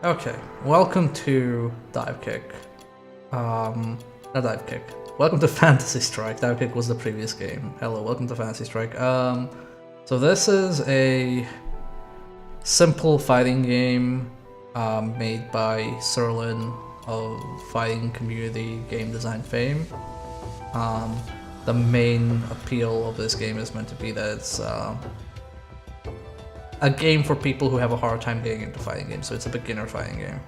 Okay, welcome to Dive Kick. Not Dive Kick. Welcome to Fantasy Strike. Dive Kick was the previous game. Hello, welcome to Fantasy Strike. So this is a simple fighting game made by Serlin of fighting community game design fame. The main appeal of this game is meant to be that it's a game for people who have a hard time getting into fighting games, so it's a beginner fighting game.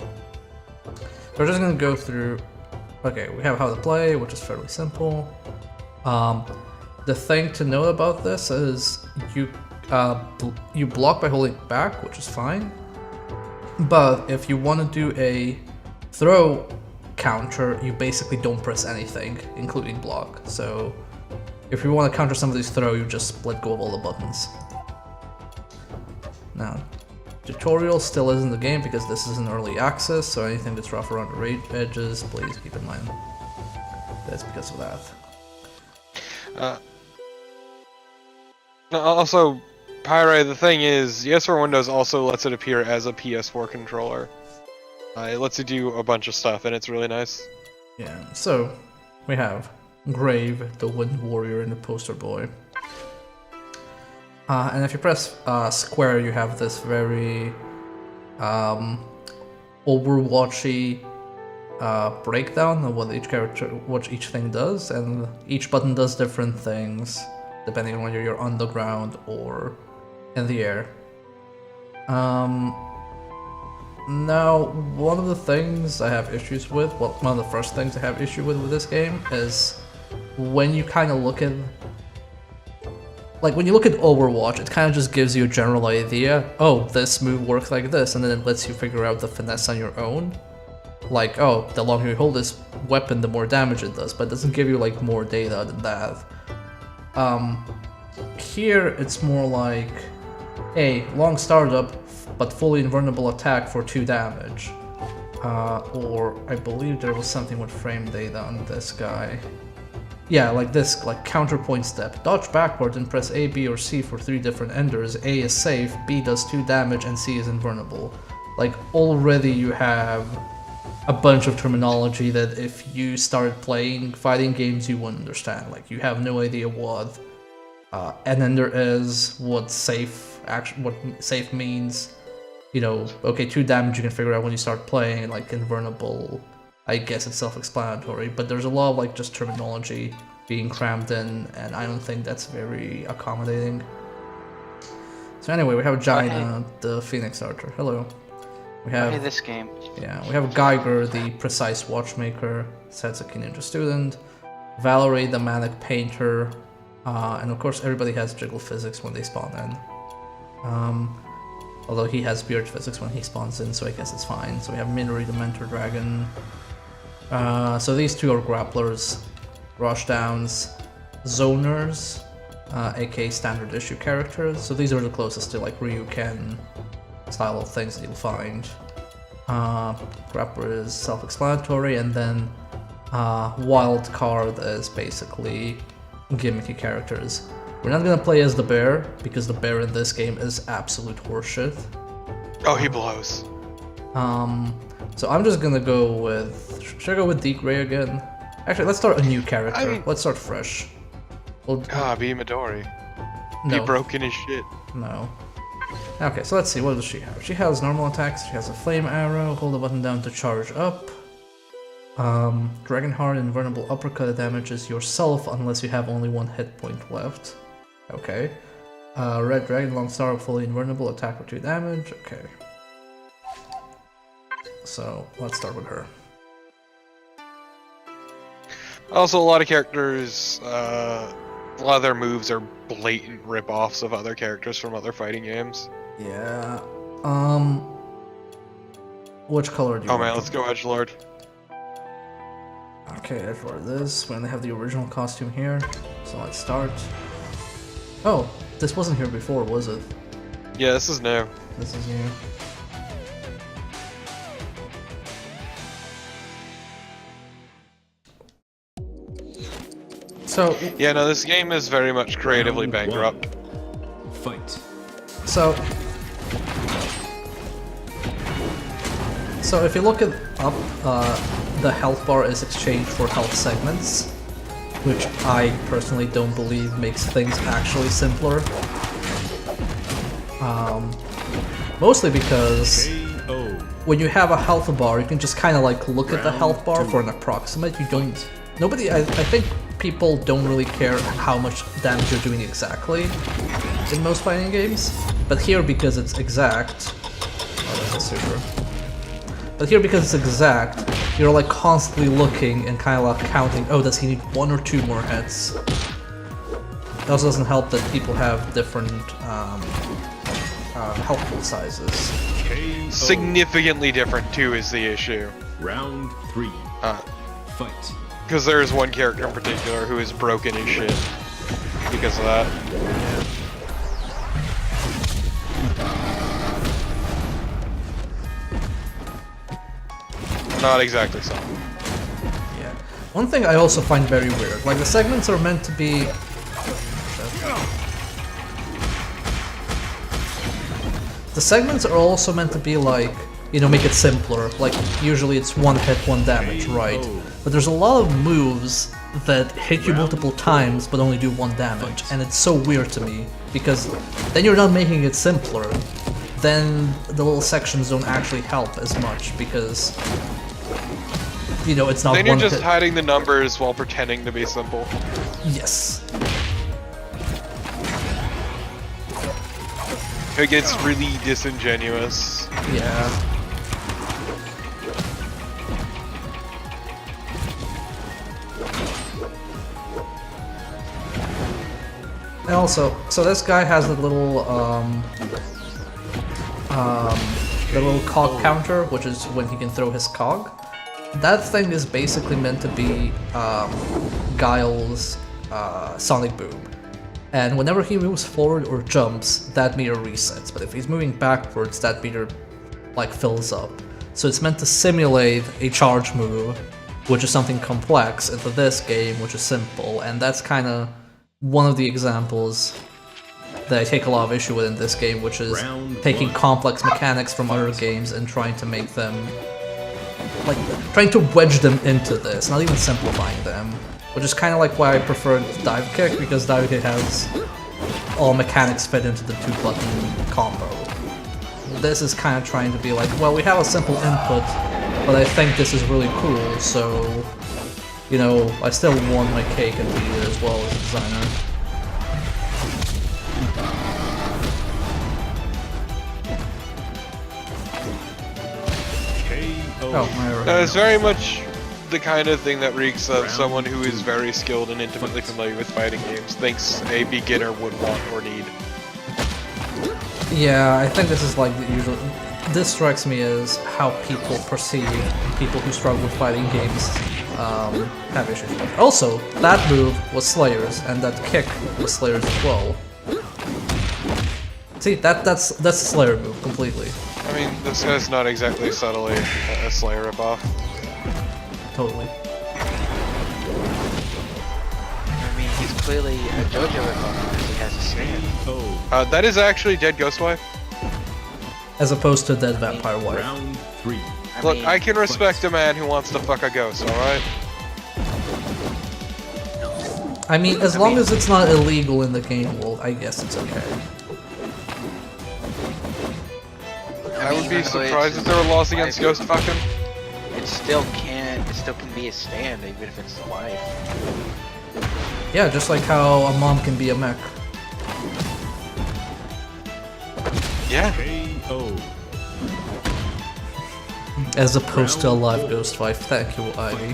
So we're just gonna go through. Okay, we have how to play, which is fairly simple. The thing to know about this is you block by holding back, which is fine. But if you want to do a throw counter, you basically don't press anything, including block. So if you want to counter somebody's throw, you just let go of all the buttons. Now, tutorial still is in the game because this is an early access, so anything that's rough around the edges, please keep in mind. That's because of that. Also, Pyre, the thing is, Yes for Windows also lets it appear as a PS4 controller. It lets you do a bunch of stuff, and it's really nice. Yeah, so we have Grave, the Wind Warrior, and the Poster Boy. And if you press square, you have this very Overwatchy breakdown of what each thing does, and each button does different things depending on whether you're on the ground or in the air. Now, one of the things I have issues with, well, one of the first things I have issue with this game is when you kind of look at, like when you look at Overwatch, it kind of just gives you a general idea, oh, this move works like this, and then it lets you figure out the finesse on your own. Like, oh, the longer you hold this weapon, the more damage it does, but it doesn't give you like more data than that. Here it's more like, hey, long startup, but fully invulnerable attack for 2 damage. Or I believe there was something with frame data on this guy. Yeah, like this, like counterpoint step. Dodge backward and press A, B, or C for 3 different enders. A is safe, B does 2 damage, and C is invulnerable. Like, already you have a bunch of terminology that if you started playing fighting games, you wouldn't understand. Like, you have no idea what an ender is, what safe means. You know, okay, 2 damage you can figure out when you start playing, like invulnerable, I guess it's self-explanatory, but there's a lot of like just terminology being crammed in, and I don't think that's very accommodating. So anyway, we have Jaina, the Phoenix Archer. Hello. We have this game. Yeah, we have Geiger, the precise watchmaker, Setsuki Ninja student, Valerie, the manic painter, and of course everybody has jiggle physics when they spawn in. Although he has beard physics when he spawns in, so I guess it's fine. So we have Minori, the mentor dragon. So these 2 are grapplers, rushdowns, zoners, aka standard issue characters. So these are the closest to like Ryuken style of things that you'll find. Grappler is self-explanatory, and then wild card is basically gimmicky characters. We're not gonna play as the bear, because the bear in this game is absolute horseshit. Oh, he blows. So I'm just gonna go with... Should I go with Deke Ray again? Actually, let's start a new character. Let's start fresh. Be Midori. No. Be broken as shit. No. Okay, so let's see, what does she have? She has normal attacks, she has a flame arrow, hold the button down to charge up. Dragonheart, invulnerable uppercut that damages yourself unless you have only 1 hit point left. Okay. Red Dragon, long star, fully invulnerable, attack for 2 damage. Okay. So, let's start with her. Also, a lot of characters, a lot of their moves are blatant rip-offs of other characters from other fighting games. Yeah. Which color do you want? Oh man, let's go Edgelord. Okay, Edgelord this. We only have the original costume here, so let's start. Oh, this wasn't here before, was it? Yeah, this is new. This is new. So yeah, no, this game is very much creatively bankrupt. Fight. So So if you look it up, the health bar is exchanged for health segments, which I personally don't believe makes things actually simpler. Mostly because when you have a health bar, you can just kind of like look at the health bar for an approximate. You don't. I think people don't really care how much damage you're doing exactly in most fighting games. But here, because it's exact. Oh, that's a super. But here, because it's exact, you're like constantly looking and kind of like counting. Oh, does he need 1 or 2 more hits? It also doesn't help that people have different health pool sizes. Significantly different too is the issue. Round 3. Fight. Because there's one character in particular who is broken as shit because of that. Not exactly so. Yeah. One thing I also find very weird, like the segments are meant to be. The segments are also meant to be like, you know, make it simpler. Like, usually it's 1 hit, 1 damage, right? But there's a lot of moves that hit you multiple times but only do 1 damage, and it's so weird to me, because then you're not making it simpler. Then the little sections don't actually help as much, because, you know, it's not then one you're just hit. hiding the numbers while pretending to be simple. Yes. It gets really disingenuous. Yeah. And also, so this guy has the little cog counter, which is when he can throw his cog. That thing is basically meant to be Guile's sonic boom. And whenever he moves forward or jumps, that meter resets. But if he's moving backwards, that meter like fills up. So it's meant to simulate a charge move, which is something complex, into this game, which is simple. And that's kind of one of the examples that I take a lot of issue with in this game, which is taking complex mechanics from other games and trying to make them, like, trying to wedge them into this, not even simplifying them. Which is kind of like why I prefer Dive Kick, because Dive Kick has all mechanics fit into the 2-button combo. This is kind of trying to be like, well, we have a simple input, but I think this is really cool, so, you know, I still want my cake and eat it as well as a designer. It's very much the kind of thing that reeks of someone who is very skilled and intimately familiar with fighting games thinks a beginner would want or need. Yeah, I think this is like the usual. This strikes me as how people perceive people who struggle with fighting games have issues with. Also, that move was Slayer's, and that kick was Slayer's as well. See, that's a Slayer move completely. I mean, this guy's not exactly subtly a Slayer ripoff. Totally. I mean, he's clearly a JoJo ripoff because he has a stand. That is actually Dead Ghostwife. As opposed to Dead Vampire Wife. Round 3. Look, I can respect a man who wants to fuck a ghost, alright? I mean, as long as it's not illegal in the game world, I guess it's okay. I would be surprised if there were laws against ghost fucking. It still can be a stand, even if it's the wife. Yeah, just like how a mom can be a mech. Yeah. KO. As opposed to a live ghost wife. Thank you, Ivy.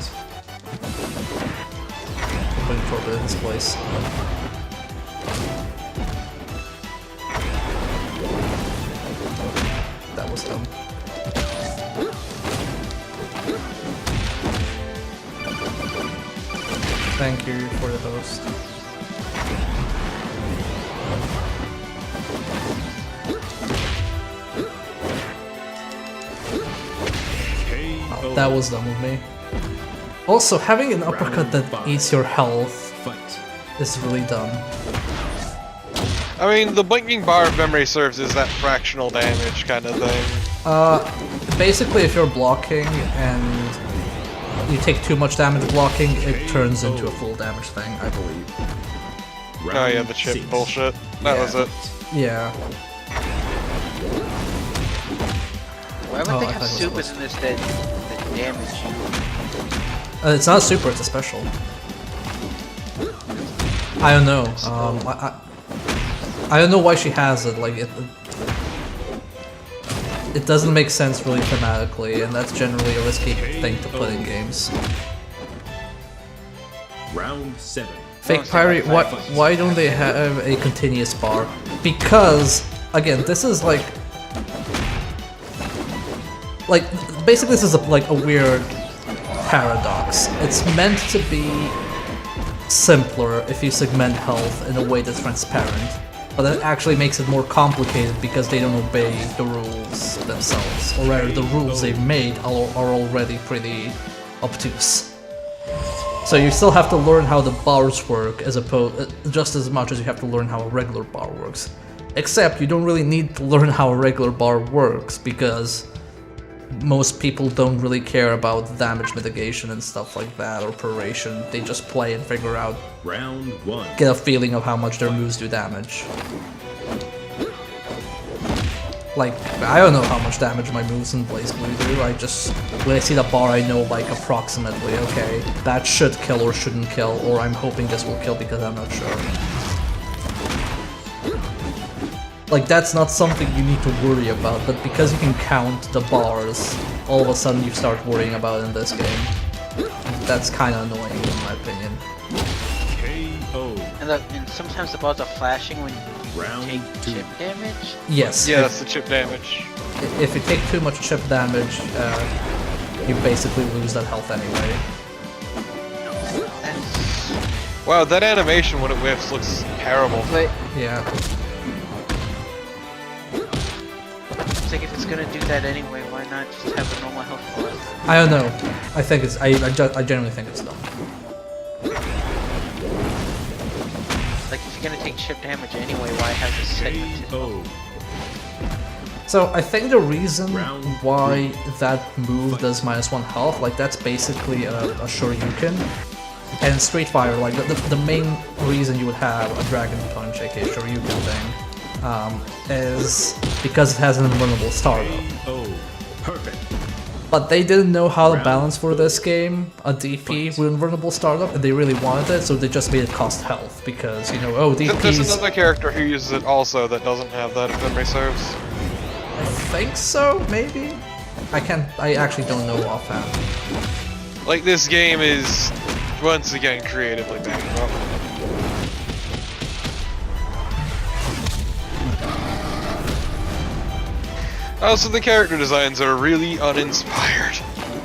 Putting Torba in his place. That was dumb. Thank you for the host. Oh, that was dumb of me. Also, having an uppercut that eats your health is really dumb. I mean, the blinking bar of memory serves as that fractional damage kind of thing. Basically, if you're blocking and you take too much damage blocking, it turns into a full damage thing, I believe. Oh yeah, the chip bullshit. That was it. Yeah. Why would they have supers in this that damage you? It's not a super, it's a special. I don't know. I don't know why she has it. Like it doesn't make sense really thematically, and that's generally a risky thing to put in games. Round 7. Fake Pirate, why don't they have a continuous bar? Because, again, this is like basically this is like a weird paradox. It's meant to be simpler if you segment health in a way that's transparent, but that actually makes it more complicated because they don't obey the rules themselves, or rather the rules they've made are already pretty obtuse. So you still have to learn how the bars work just as much as you have to learn how a regular bar works. Except you don't really need to learn how a regular bar works because most people don't really care about damage mitigation and stuff like that, or proration. They just play and figure out, Round 1. get a feeling of how much their moves do damage. Like, I don't know how much damage my moves in BlazBlue do, when I see the bar I know like approximately, okay, that should kill or shouldn't kill, or I'm hoping this will kill because I'm not sure. Like, that's not something you need to worry about, but because you can count the bars, all of a sudden you start worrying about it in this game. That's kinda annoying in my opinion. KO. And sometimes the balls are flashing when you take chip damage? Yes. Yeah, that's the chip damage. If you take too much chip damage, you basically lose that health anyway. Wow, that animation when it whiffs looks terrible. But Yeah. it's like if it's gonna do that anyway, why not just have a normal health bar? I don't know. I think it's. I generally think it's dumb. Like if you're gonna take chip damage anyway, why have this segmented? Oh. So I think the reason why that move does -1 health, like that's basically a Shoryuken. And in Street Fighter, like the main reason you would have a Dragon Punch, aka Shoryuken thing, is because it has an invulnerable startup. Oh, perfect. But they didn't know how to balance for this game a DP with invulnerable startup, and they really wanted it, so they just made it cost health because, you know, oh, DPs... There's another character who uses it also that doesn't have that, if memory serves. I think so, maybe? I actually don't know offhand. Like, this game is, once again, creatively bankrupt. Also, the character designs are really uninspired.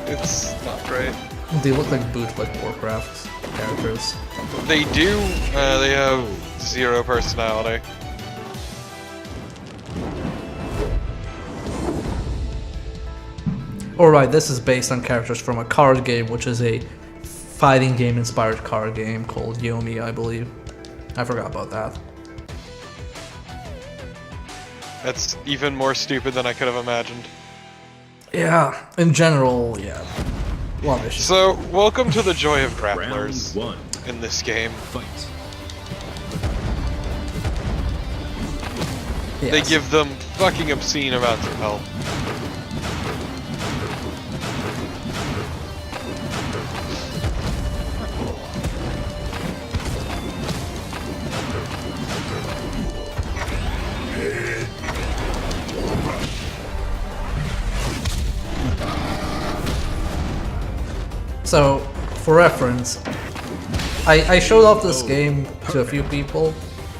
It's not great. They look like bootleg Warcraft characters. They do, they have 0 personality. Alright, this is based on characters from a card game, which is a fighting game inspired card game called Yomi, I believe. I forgot about that. That's even more stupid than I could have imagined. Yeah, in general, yeah. A lot of issues. So, welcome to the joy of grapplers Round 1. in this game. Fight. Yes. They give them fucking obscene amounts of health. So, for reference, I showed off this game to a few people,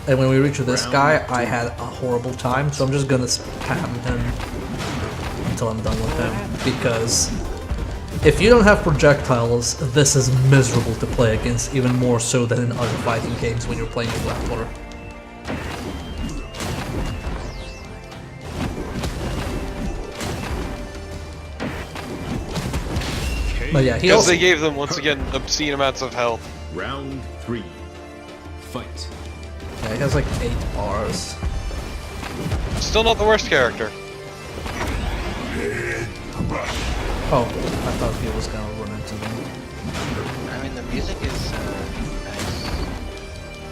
and when we reached this guy, I had a horrible time, so I'm just gonna spam him until I'm done with him, because if you don't have projectiles, this is miserable to play against, even more so than in other fighting games when you're playing a grappler. But yeah, he Because also... they gave them, once again, obscene amounts of health. Round 3. Fight. Yeah, he has like 8 bars. Still not the worst character. Oh, I thought he was gonna run into them. I mean, the music is nice.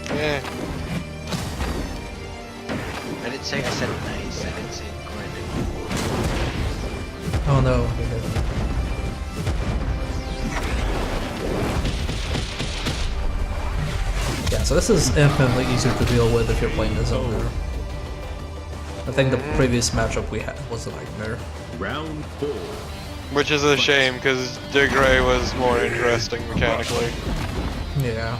Yeah. I didn't say I said nice. I didn't say good. Oh no, he hit me. Yeah, so this is infinitely easier to deal with if you're playing the zoner. I think the previous matchup we had was a nightmare. Round 4. Which is a shame, because Digray was more interesting mechanically. Yeah.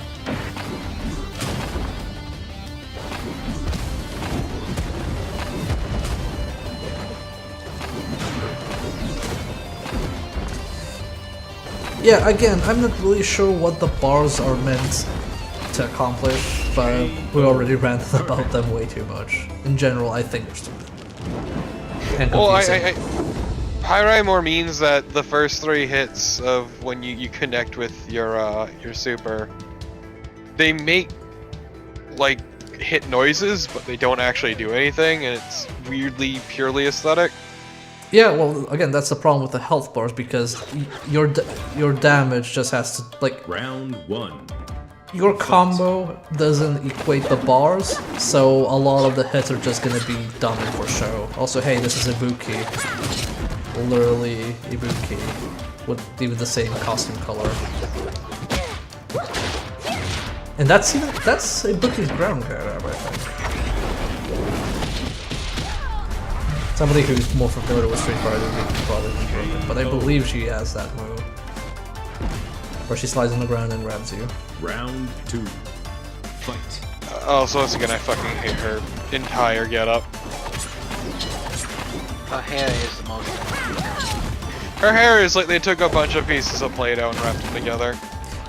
Yeah, again, I'm not really sure what the bars are meant to accomplish, but we already ranted about them way too much. In general, I think they're stupid. And confusing. Pyrai more means that the first 3 hits of when you connect with your super, they make like hit noises, but they don't actually do anything, and it's weirdly purely aesthetic. Yeah, well, again, that's the problem with the health bars, because your damage just has to, like... Round 1. Your combo doesn't equate the bars, so a lot of the hits are just gonna be done for show. Also, hey, this is Ibuki. Literally Ibuki. With even the same costume color. And that's Ibuki's ground character, I think. Somebody who's more familiar with Street Fighter than me can probably confirm it, but I believe she has that move. Where she slides on the ground and grabs you. Round 2. Fight. Also, once again, I fucking hate her entire getup. Her hair is the most. Her hair is like they took a bunch of pieces of Play-Doh and wrapped them together.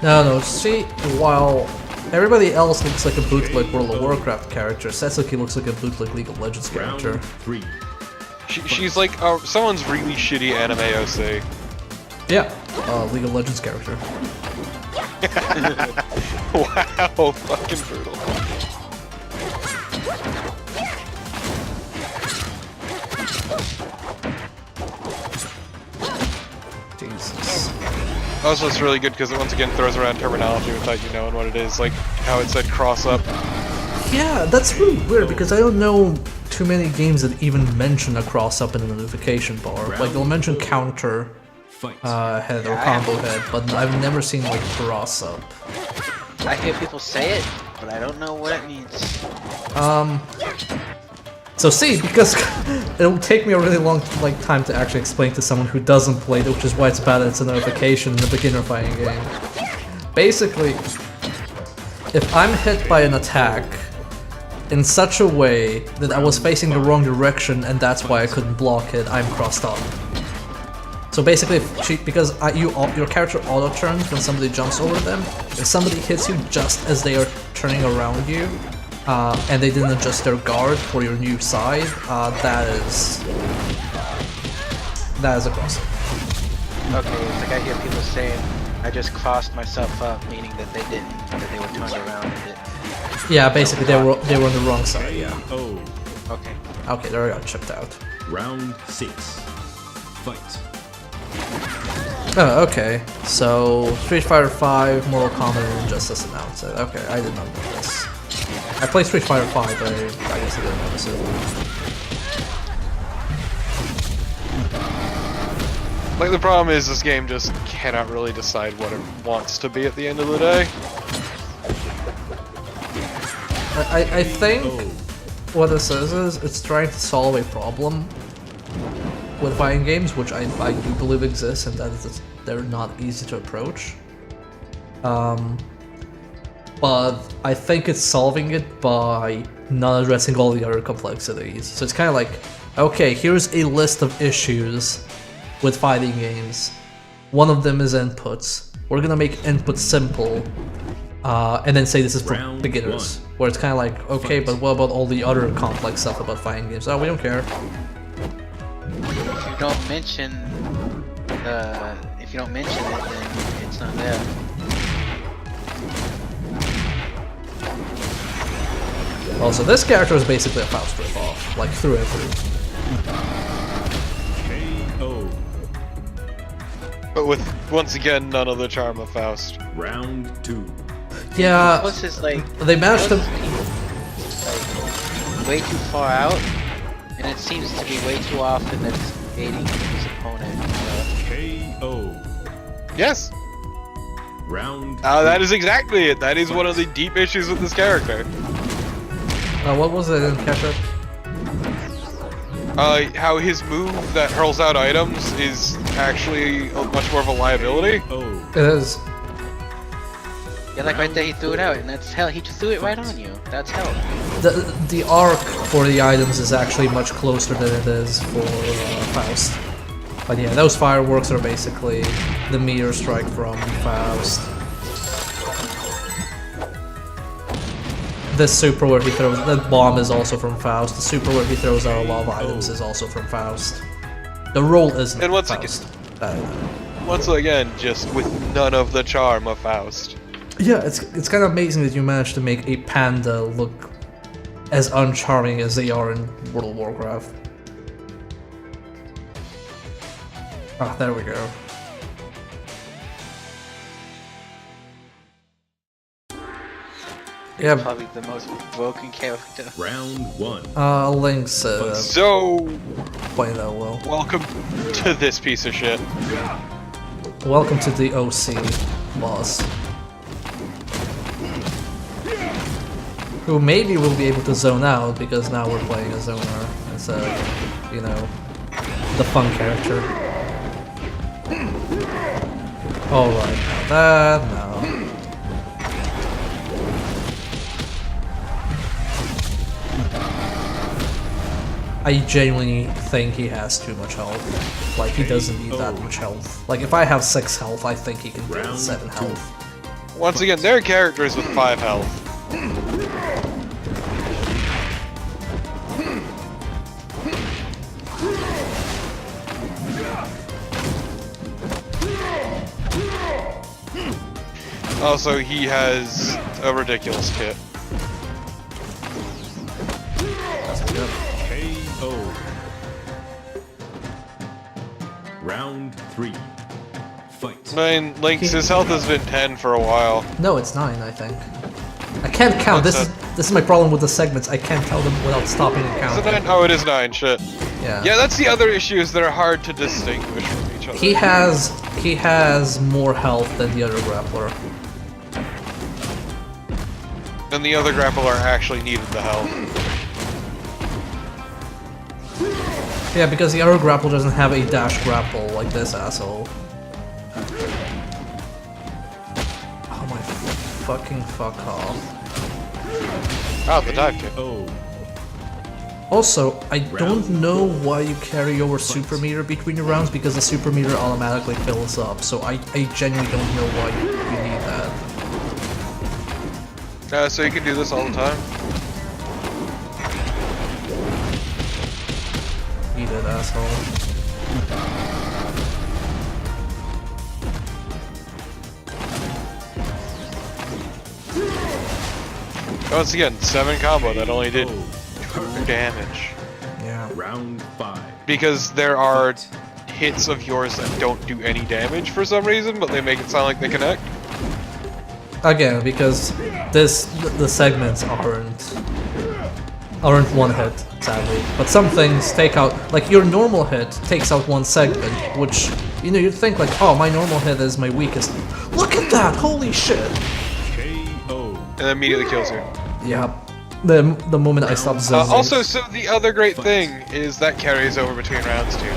No, see, while everybody else looks like a bootleg World of Warcraft character, Setsuki looks like a bootleg League of Legends character. Round 3. She's like someone's really shitty anime OC. Yeah, League of Legends character. Wow, fucking brutal. Jesus. Also, it's really good because it once again throws around terminology without you knowing what it is, like how it said cross up. Yeah, that's really weird because I don't know too many games that even mention a cross up in the notification bar. Like they'll mention counter head or combo head, but I've never seen like cross up. I hear people say it, but I don't know what it means. So see, because it'll take me a really long time to actually explain to someone who doesn't play it, which is why it's bad that it's a notification in the beginner fighting game. Basically, if I'm hit by an attack in such a way that I was facing the wrong direction and that's why I couldn't block it, I'm crossed up. So basically, because your character auto-turns when somebody jumps over them, if somebody hits you just as they are turning around you, and they didn't adjust their guard for your new side, that is a cross-up. Okay, it's like I hear people saying, I just crossed myself up, meaning that they didn't, that they were turned around and didn't. Yeah, basically they were on the wrong side, yeah. Oh. Okay. Okay, there I got chipped out. Round 6. Fight. Oh, okay. So, Street Fighter V, Mortal Kombat, and Injustice announced it. Okay, I did not know this. I played Street Fighter V, but I guess I didn't notice it. Like, the problem is this game just cannot really decide what it wants to be at the end of the day. I think what this is it's trying to solve a problem with fighting games, which I do believe exists, and that is they're not easy to approach. But I think it's solving it by not addressing all the other complexities. So it's kind of like, okay, here's a list of issues with fighting games. One of them is inputs. We're gonna make inputs simple, and then say this is for beginners. Where it's kind of like, okay, but what about all the other complex stuff about fighting games? Oh, we don't care. If you don't mention it, then it's not there. Also, this character is basically a Faust ripoff, like through and through. But with, once again, none of the charm of Faust. Round 2. Yeah, Plus, it's like they managed to. like way too far out, and it seems to be way too often that it's aiding his opponent. KO. Yes! Round That is exactly it. That is one of the deep issues with this character. What was it? I didn't catch it. How his move that hurls out items is actually much more of a liability. KO. It is. Yeah, like right there, he threw it out, and that's hell. He just threw it right on you. That's hell. The arc for the items is actually much closer than it is for Faust. But yeah, those fireworks are basically the meteor strike from Faust. This super where he throws that bomb is also from Faust. The super where he throws out a lot of items is also from Faust. The roll isn't And once Faust. Once again, just with none of the charm of Faust. Yeah, it's kind of amazing that you managed to make a panda look as uncharming as they are in World of Warcraft. Ah, there we go. Yeah, Probably the most broken character. Round 1. Link's So, playing that well. welcome to this piece of shit. Welcome to the OC boss. Who maybe will be able to zone out because now we're playing a zoner instead of, you know, the fun character. Alright, now that, no. I genuinely think he has too much health. Like, he doesn't need that much health. Like, if I have 6 health, I think he can get Round 7 2. health. Once again, there are characters with 5 health. Also, he has a ridiculous kit. That's good. KO. Round 3. Fight. I mean, Link's his health has been 10 for a while. No, it's 9, I think. I can't count. What's This is my problem with the segments. I can't tell them without stopping and Is it counting. 9? Oh, it is 9, shit. Yeah. Yeah, that's the other issue, is they're hard to distinguish from each other. He has more health than the other grappler. And the other grappler actually needed the health. Yeah, because the other grapple doesn't have a dash grapple like this asshole. Oh my fucking fuck off. Oh, the dive kick. KO. Also, I don't know why you carry over super meter between your rounds because the super meter automatically fills up. So I genuinely don't know why you need that. So you can do this all the time? Eat it, asshole. Once again, 7 combo that only did 2 damage. Yeah. Round 5. Because there are hits of yours that don't do any damage for some reason, but they make it sound like they connect. Again, because the segments aren't one hit, sadly. But some things take out, like your normal hit takes out one segment, which, you know, you'd think like, oh, my normal hit is my weakest. Look at that! Holy shit! KO. And immediately kills you. Yeah. The moment I stop zoning. Also, so the other great thing is that carries over between rounds too.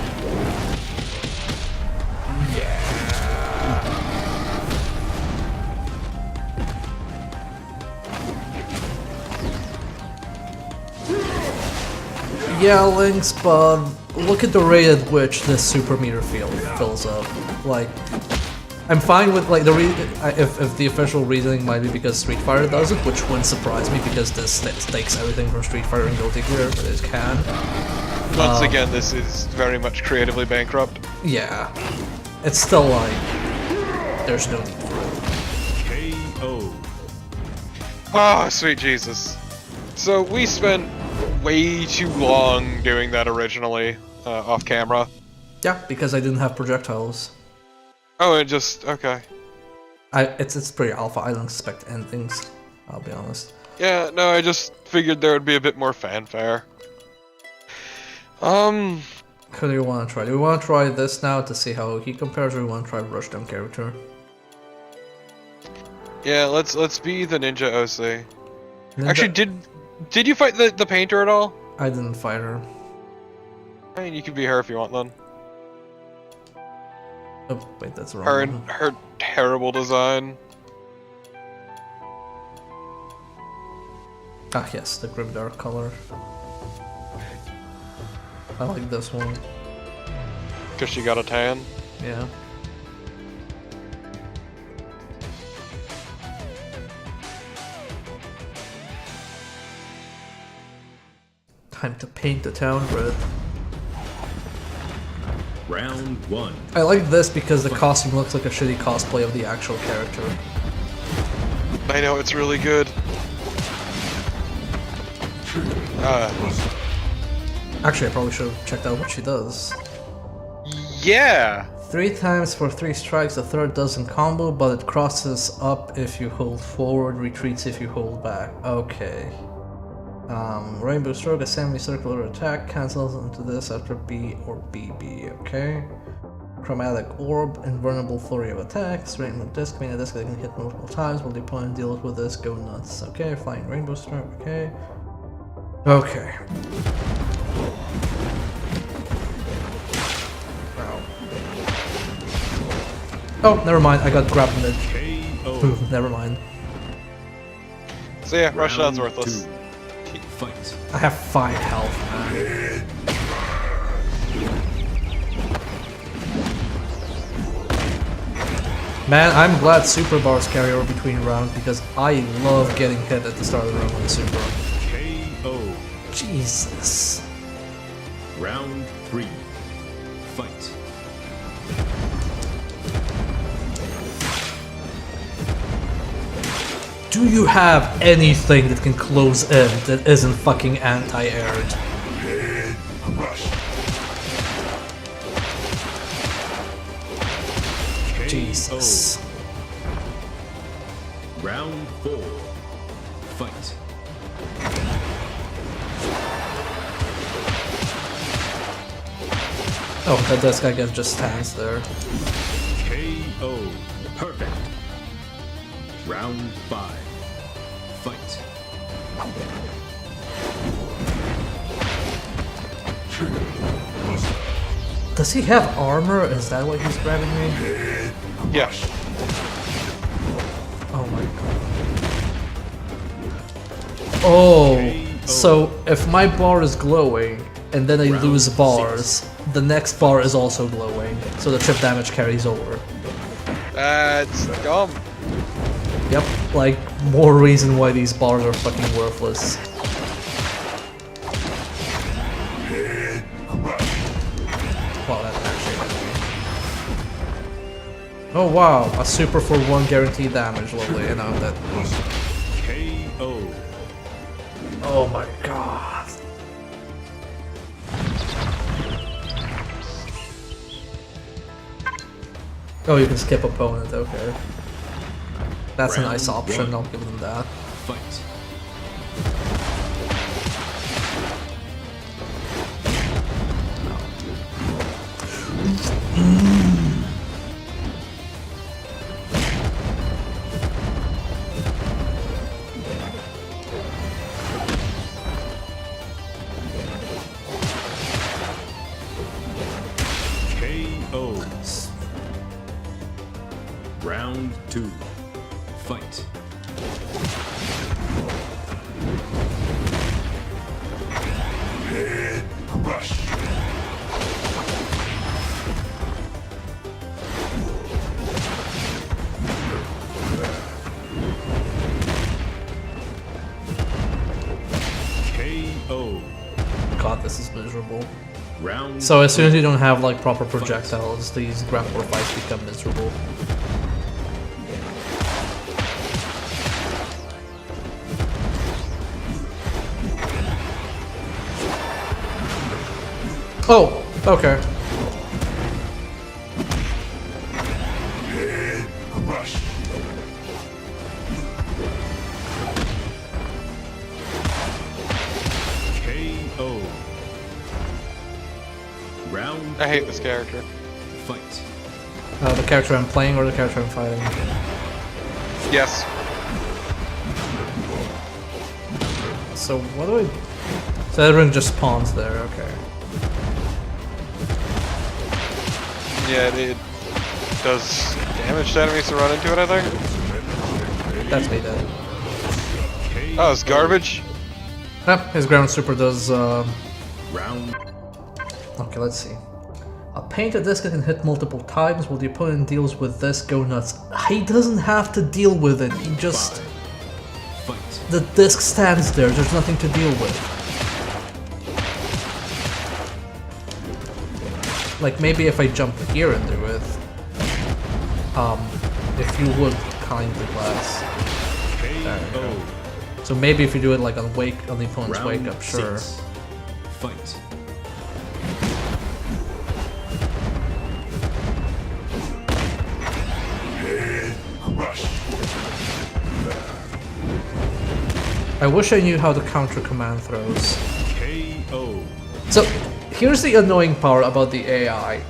Yeah, Lynx, but look at the rate at which this super meter field fills up. Like, I'm fine with like if the official reasoning might be because Street Fighter does it, which wouldn't surprise me because this takes everything from Street Fighter and Guilty Gear, but it can. Once again, this is very much creatively bankrupt. Yeah, it's still like there's no need for it. KO. Oh, sweet Jesus. So we spent way too long doing that originally, off camera. Yeah, because I didn't have projectiles. Oh, it just okay. It's pretty alpha. I don't expect endings. I'll be honest. Yeah, no, I just figured there would be a bit more fanfare. Who do you want to try? Do we want to try this now to see how he compares, or do we want to try Rushdown character? Yeah, let's be the ninja OC. Ninja- Actually, did you fight the painter at all? I didn't fight her. I mean, you can be her if you want then. Oh wait, that's the wrong Her one. and her terrible design. Ah yes, the grimdark color. I like this one. Cause she got a tan. Yeah. Time to paint the town red. Round 1. I like this because the costume looks like a shitty cosplay of the actual character. I know, it's really good. Actually, I probably should have checked out what she does. Yeah! 3 times for 3 strikes, the third doesn't combo, but it crosses up if you hold forward, retreats if you hold back. Okay. Rainbow Stroke, a semi-circular attack, cancels into this after B or BB, okay? Chromatic Orb, invulnerable flurry of attacks, Rainbow Disc, meaning a disc that can hit multiple times while the opponent deals with this, go nuts, okay? Flying Rainbow Stroke, okay? Okay. Wow. Oh, never mind, I got grabbed mid. KO. Never mind. So yeah, Rushdown's Round worthless. 2. Fight. I have 5 health, man. Man, I'm glad super bars carry over between rounds because I love getting hit at the start of the round with super. KO. Jesus. Round 3. Fight. Do you have anything that can close in that isn't fucking anti-aired? Jesus. Round 4. Fight. Oh, that this guy just stands there. KO. Perfect. Round 5. Fight. Does he have armor? Is that why he's grabbing me? Yeah. Oh my god. Oh, so if my bar is glowing and then I Round lose 6. bars, the next bar is also glowing, so the chip damage carries over. That's dumb. Yep, like more reason why these bars are fucking worthless. Wow, that actually hit me. Oh wow, a super for 1 guaranteed damage, lovely, and I'm dead. KO. Oh my god. Oh, you can skip opponent, okay. That's a nice Round option, 1. I'll give them that. Fight. KO. Round 2. Fight. KO. God, this is miserable. Round So as soon as you don't have like proper projectiles, these grappler fights become miserable. Oh, okay. I hate this character. Fight. The character I'm playing or the character I'm fighting? Yes. So what do I... So everyone just spawns there, okay. Yeah, it does damage to enemies to run into it, I think. That's me dead. Oh, it's garbage? Yep, his ground super does, Round. Okay, let's see. A painted disc can hit multiple times while the opponent deals with this, go nuts. He doesn't have to deal with it, he just... Fight. The disc stands there, there's nothing to deal with. Like, maybe if I jump here and do it. If you would kindly, class. There we go. So maybe if you do it like on the opponent's Round wake up, sure. 6. Fight. I wish I knew how to counter command throws. KO. So, here's the annoying part about the AI.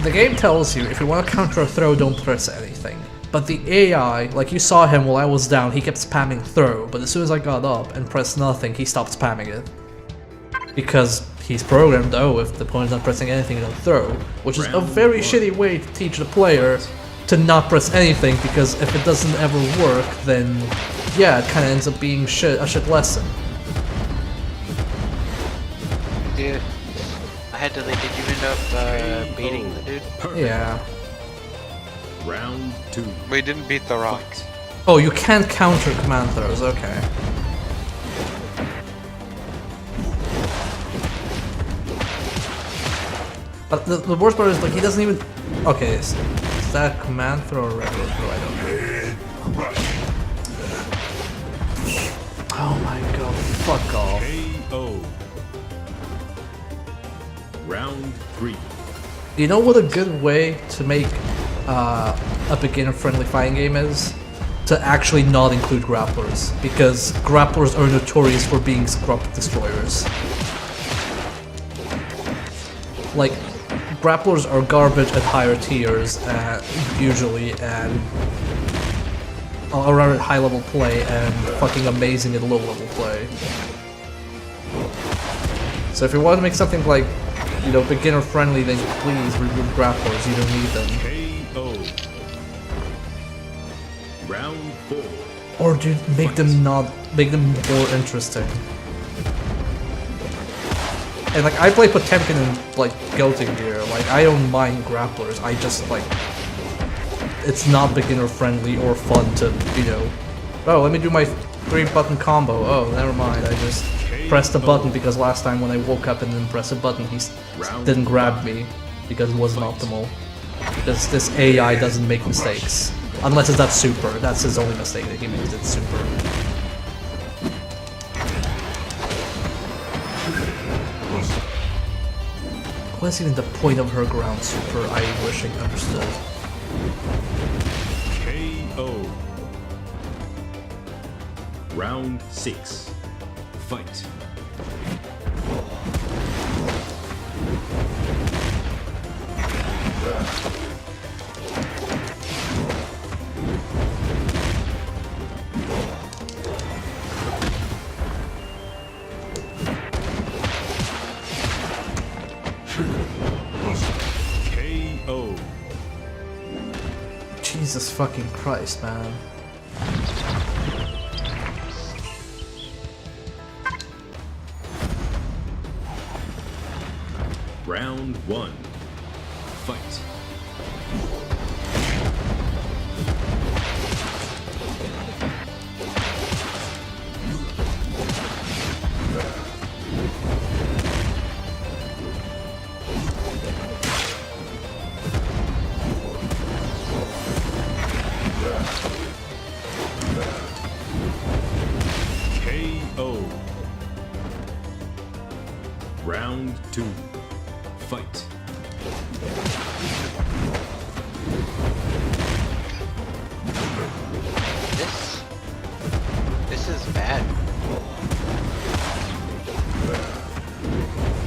The game tells you if you want to counter a throw, don't press anything. But the AI, like you saw him while I was down, he kept spamming throw, but as soon as I got up and pressed nothing, he stopped spamming it. Because he's programmed, oh, if the opponent's not pressing anything, don't throw. Which is a very shitty way to teach the player to not press anything, because if it doesn't ever work, then yeah, it kind of ends up being a shit lesson. Dude, I had to leave. Did you end up beating the dude? Perfect. Yeah. Round 2. We didn't beat the rock. Fight. Oh, you can't counter command throws, okay. But the worst part is, like, he doesn't even... Okay, is that a command throw or regular throw? I don't know. Oh my god, fuck off. KO. Round 3. You know what a good way to make a beginner-friendly fighting game is? To actually not include grapplers, because grapplers are notorious for being scrub destroyers. Like, grapplers are garbage at higher tiers, usually, and around at high-level play, and fucking amazing at low-level play. So if you want to make something like, you know, beginner-friendly, then please remove grapplers, you don't need them. KO. Round 4. Or do make them more interesting. And like I play Potemkin and like Guilty Gear, like I don't mind grapplers, I just like it's not beginner friendly or fun to, you know, oh let me do my 3-button combo, oh never mind, I just pressed a button because last time when I woke up and didn't press a button he didn't grab me because it wasn't optimal. Because this AI doesn't make mistakes. Unless it's that super, that's his only mistake that he makes, it's super. What's even the point of her ground super? I wish I understood. KO. Round 6. Fight. KO. Jesus fucking Christ, man. Round 1. Fight. KO. Round 2. Fight. This is bad.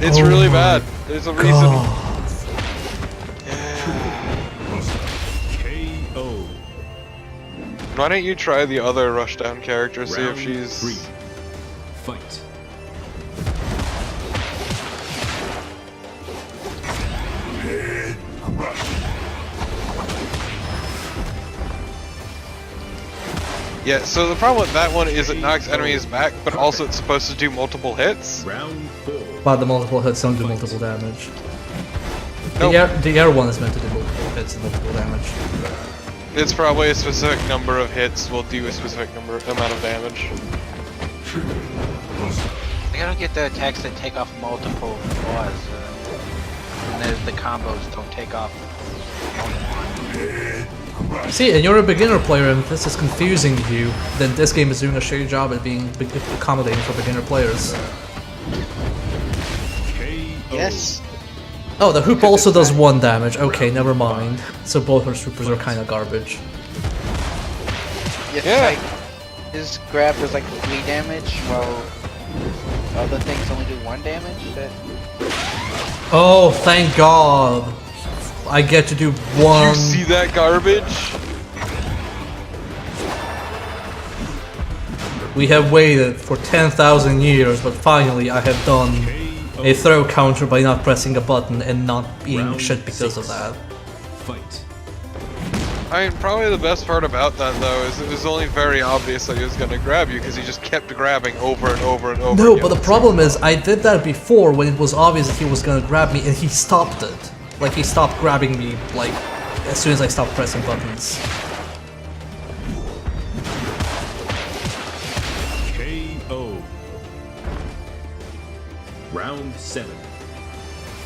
It's really bad. There's a reason. God. Why don't you try the other rushdown character, see if Round she's... 3. Fight. Yeah, so the problem with that one is it knocks enemies back, but also it's supposed to do multiple hits. Round 4. But the multiple hits don't do multiple damage. Nope. The air one is meant to do multiple hits and multiple damage. It's probably a specific number of hits will do a specific amount of damage. I gotta get the attacks that take off multiple claws, and then the combos don't take off only one. See, and you're a beginner player and this is confusing you, then this game is doing a shitty job at being accommodating for beginner players. Yes. Oh, the hoop also does 1 damage. Okay, never mind. So both her supers are kinda garbage. It's Yeah. like his grab does like 3 damage, while other things only do 1 damage. Oh, thank God! I get to do You 1... see that garbage? We have waited for 10,000 years, but finally I have done a throw counter by not pressing a button and not being Round shit because of 6. that. Fight. I mean, probably the best part about that, though, is it was only very obvious that he was gonna grab you, because he just kept grabbing over and over and over No, again. but the problem is, I did that before when it was obvious that he was gonna grab me, and he stopped it. Like, he stopped grabbing me, like, as soon as I stopped pressing buttons. KO. Round 7.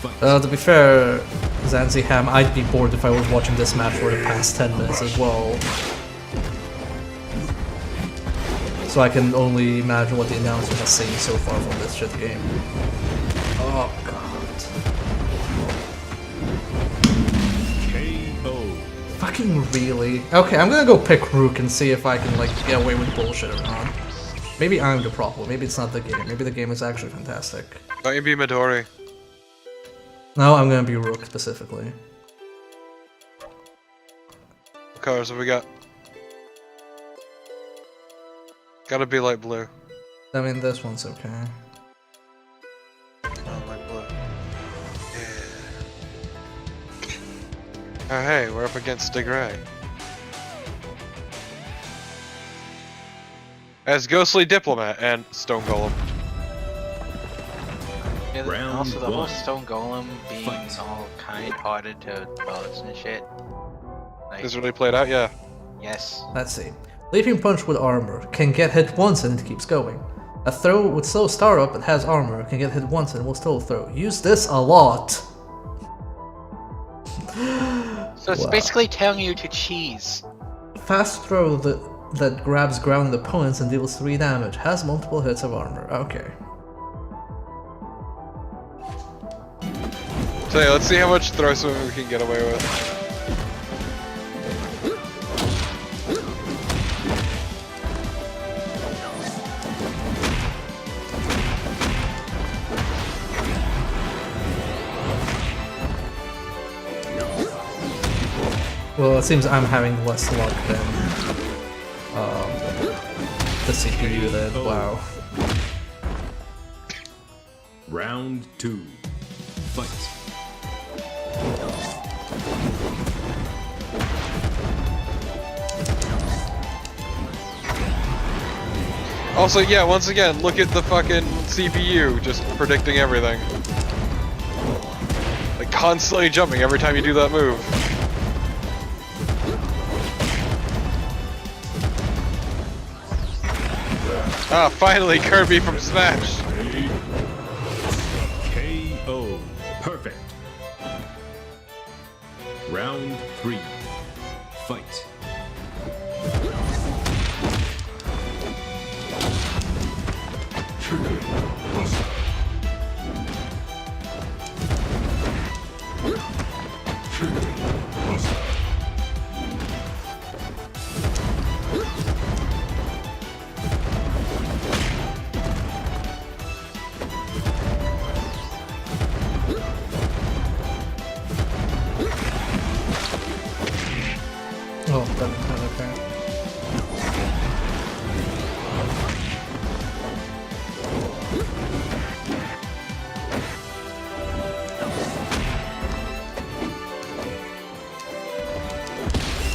Fight. To be fair, Zanzi Ham, I'd be bored if I was watching this match for the past 10 minutes as well. So I can only imagine what the announcer has seen so far from this shit game. Oh god. KO. Fucking really? Okay, I'm gonna go pick Rook and see if I can, like, get away with bullshit or not. Maybe I'm the problem, maybe it's not the game, maybe the game is actually fantastic. Don't you be Midori? No, I'm gonna be Rook specifically. What colors have we got? Gotta be light blue. I mean, this one's okay. Oh, light blue. Yeah. Oh hey, we're up against DeGray. As Ghostly Diplomat and Stone Golem. Yeah, Round also the whole 1. Stone Golem being Fight. all kind-hearted to bugs and shit. Like, Is really played out? Yeah. yes. Let's see. Leaping Punch with armor can get hit once and it keeps going. A throw with slow startup that has armor can get hit once and will still throw. Use this a lot. So it's Wow. basically telling you to cheese. Fast throw that grabs grounded opponents and deals 3 damage. Has multiple hits of armor. Okay. So yeah, let's see how much throw swimming we can get away with. Well, it seems I'm having less luck than the CPU did. Wow. Round 2. Fight. Also, yeah, once again, look at the fucking CPU just predicting everything. Like, constantly jumping every time you do that move. Ah, finally, Kirby from Smash! KO. Perfect. Round 3. Fight. Oh, okay.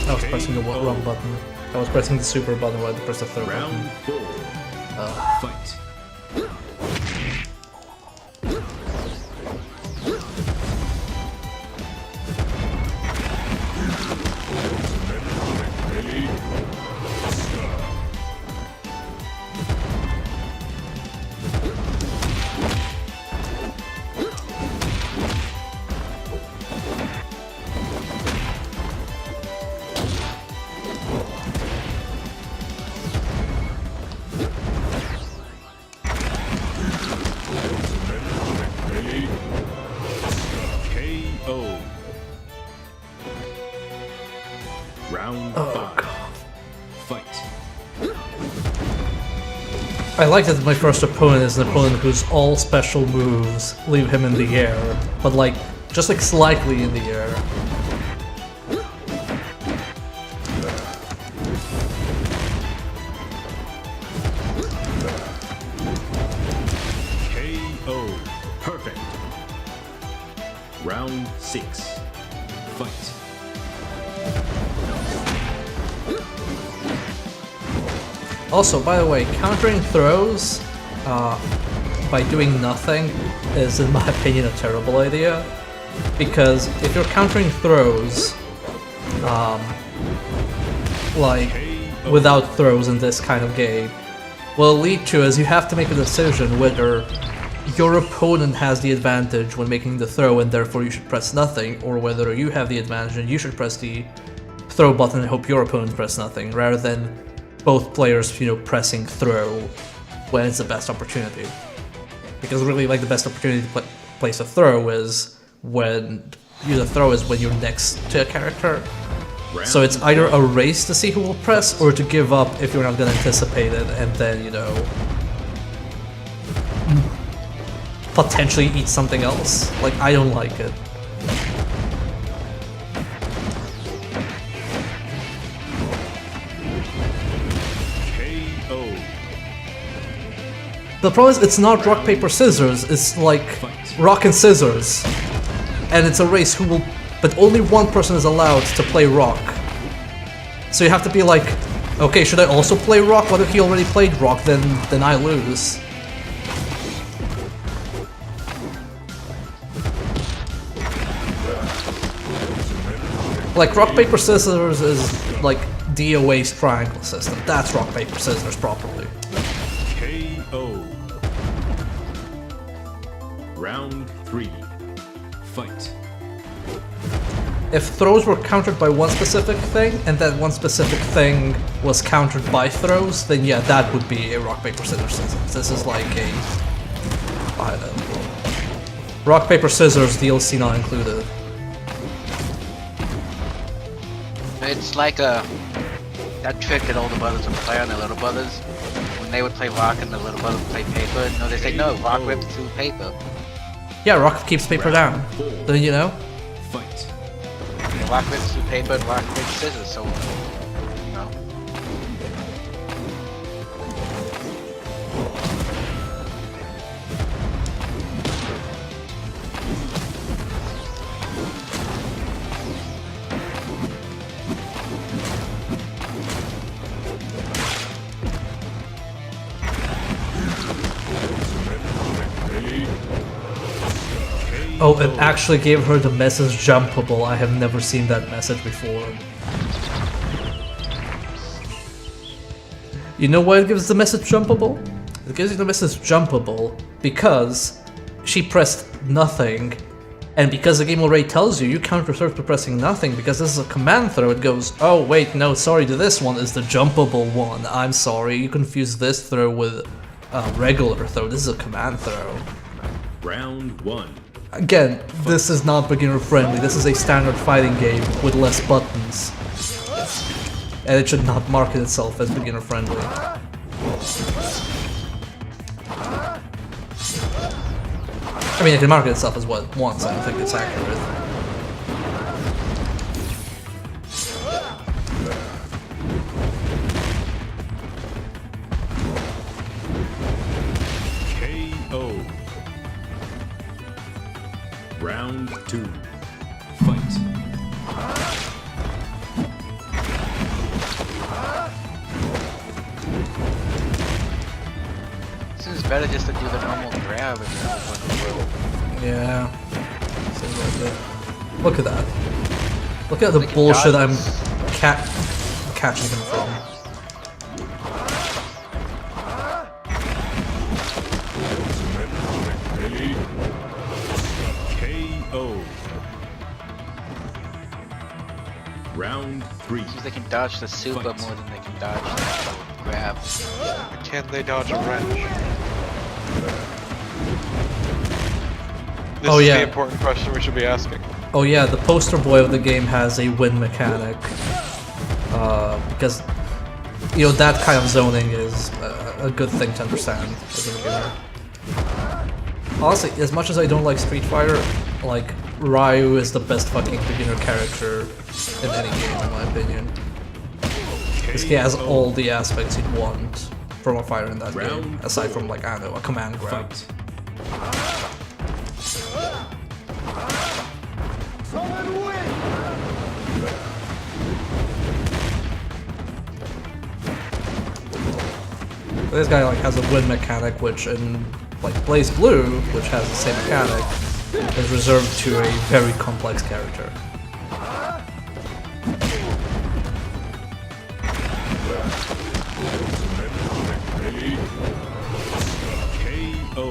I was pressing the wrong button. I was pressing the super button while I pressed the third button. Round 4. Fight. KO. Round 5. Fight. I like that my first opponent is an opponent whose all special moves leave him in the air, but like, just like slightly in the air. KO. Perfect. Round 6. Fight. Also, by the way, countering throws by doing nothing is, in my opinion, a terrible idea. Because if you're countering throws, like, without throws in this kind of game, what it'll lead to is you have to make a decision whether your opponent has the advantage when making the throw and therefore you should press nothing, or whether you have the advantage and you should press the throw button and hope your opponent press nothing, rather than both players, you know, pressing throw when it's the best opportunity. Because really, like, the best opportunity to place a throw is when the throw is when you're next to a character. So it's either a race to see who will press, or to give up if you're not gonna anticipate it, and then, you know, potentially eat something else. Like, I don't like it. The problem is it's not rock, paper, scissors, it's like rock and scissors. And it's a race who will... but only one person is allowed to play rock. So you have to be like, okay, should I also play rock? What if he already played rock? Then I lose. Like, rock, paper, scissors is like DOA's triangle system. That's rock, paper, scissors properly. KO. Round 3. Fight. If throws were countered by one specific thing, and that one specific thing was countered by throws, then yeah, that would be a rock, paper, scissors system. This is like a... I don't know. Rock, paper, scissors, DLC not included. It's like that trick that older brothers would play on their little brothers. When they would play rock and the little brothers would play paper, no, they say no, rock rips through paper. Yeah, rock keeps paper down. Then you know? Fight. Rock rips through paper and rock rips scissors, so, you know. Oh, it actually gave her the message jumpable. I have never seen that message before. You know why it gives the message jumpable? It gives you the message jumpable because she pressed nothing, and because the game already tells you counter throw to pressing nothing, because this is a command throw, it goes, oh wait, no, sorry, this one is the jumpable one. I'm sorry, you confused this throw with a regular throw. This is a command throw. Round 1. Again, this is not beginner friendly. This is a standard fighting game with less buttons. And it should not market itself as beginner friendly. I mean, it can market itself as what it wants. I don't think it's accurate. KO. Round 2. Fight. better just to do the normal grab and then open the world. Yeah. Seems like it. Look at that. Look at the They can bullshit dodge. I'm catching him from. KO. Round 3. Seems they can dodge the super Fight. more than they can dodge the actual grab. Can they dodge a wrench? This Oh, is yeah. the important question we should be asking. Oh yeah, the poster boy of the game has a win mechanic. Because, you know, that kind of zoning is a good thing to understand as a beginner. Honestly, as much as I don't like Street Fighter, like, Ryu is the best fucking beginner character in any game, in my opinion. Because he has all the aspects you'd want from a fighter in that game, aside from, like, I don't know, a command grab. Fight. This guy like has a win mechanic, which in like Blaze Blue, which has the same mechanic, is reserved to a very complex character. KO.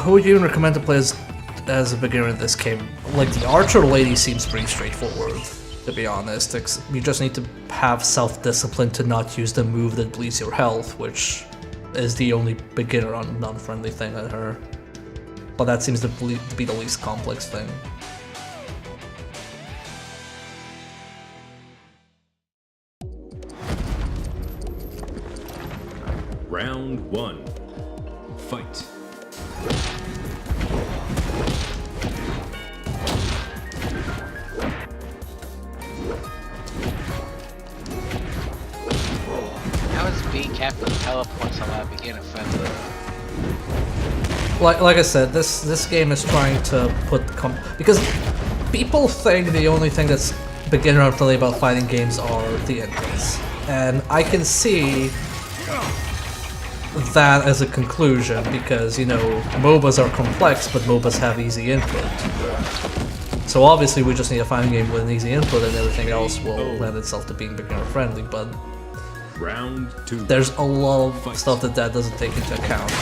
Who would you recommend to play as a beginner in this game? Like the Archer lady seems pretty straightforward, to be honest. You just need to have self-discipline to not use the move that bleeds your health, which is the only beginner on non-friendly thing at her. But that seems to be the least complex thing. Round 1. Fight. How is being Captain Teleports allowed beginner friendly? Like I said, this game is trying to put because people think the only thing that's beginner unfriendly about fighting games are the inputs, and I can see that as a conclusion because, you know, MOBAs are complex, but MOBAs have easy input. So obviously we just need a fighting game with an easy input, and everything else will lend itself to being beginner friendly. But Round 2. there's a lot of stuff that doesn't take into account.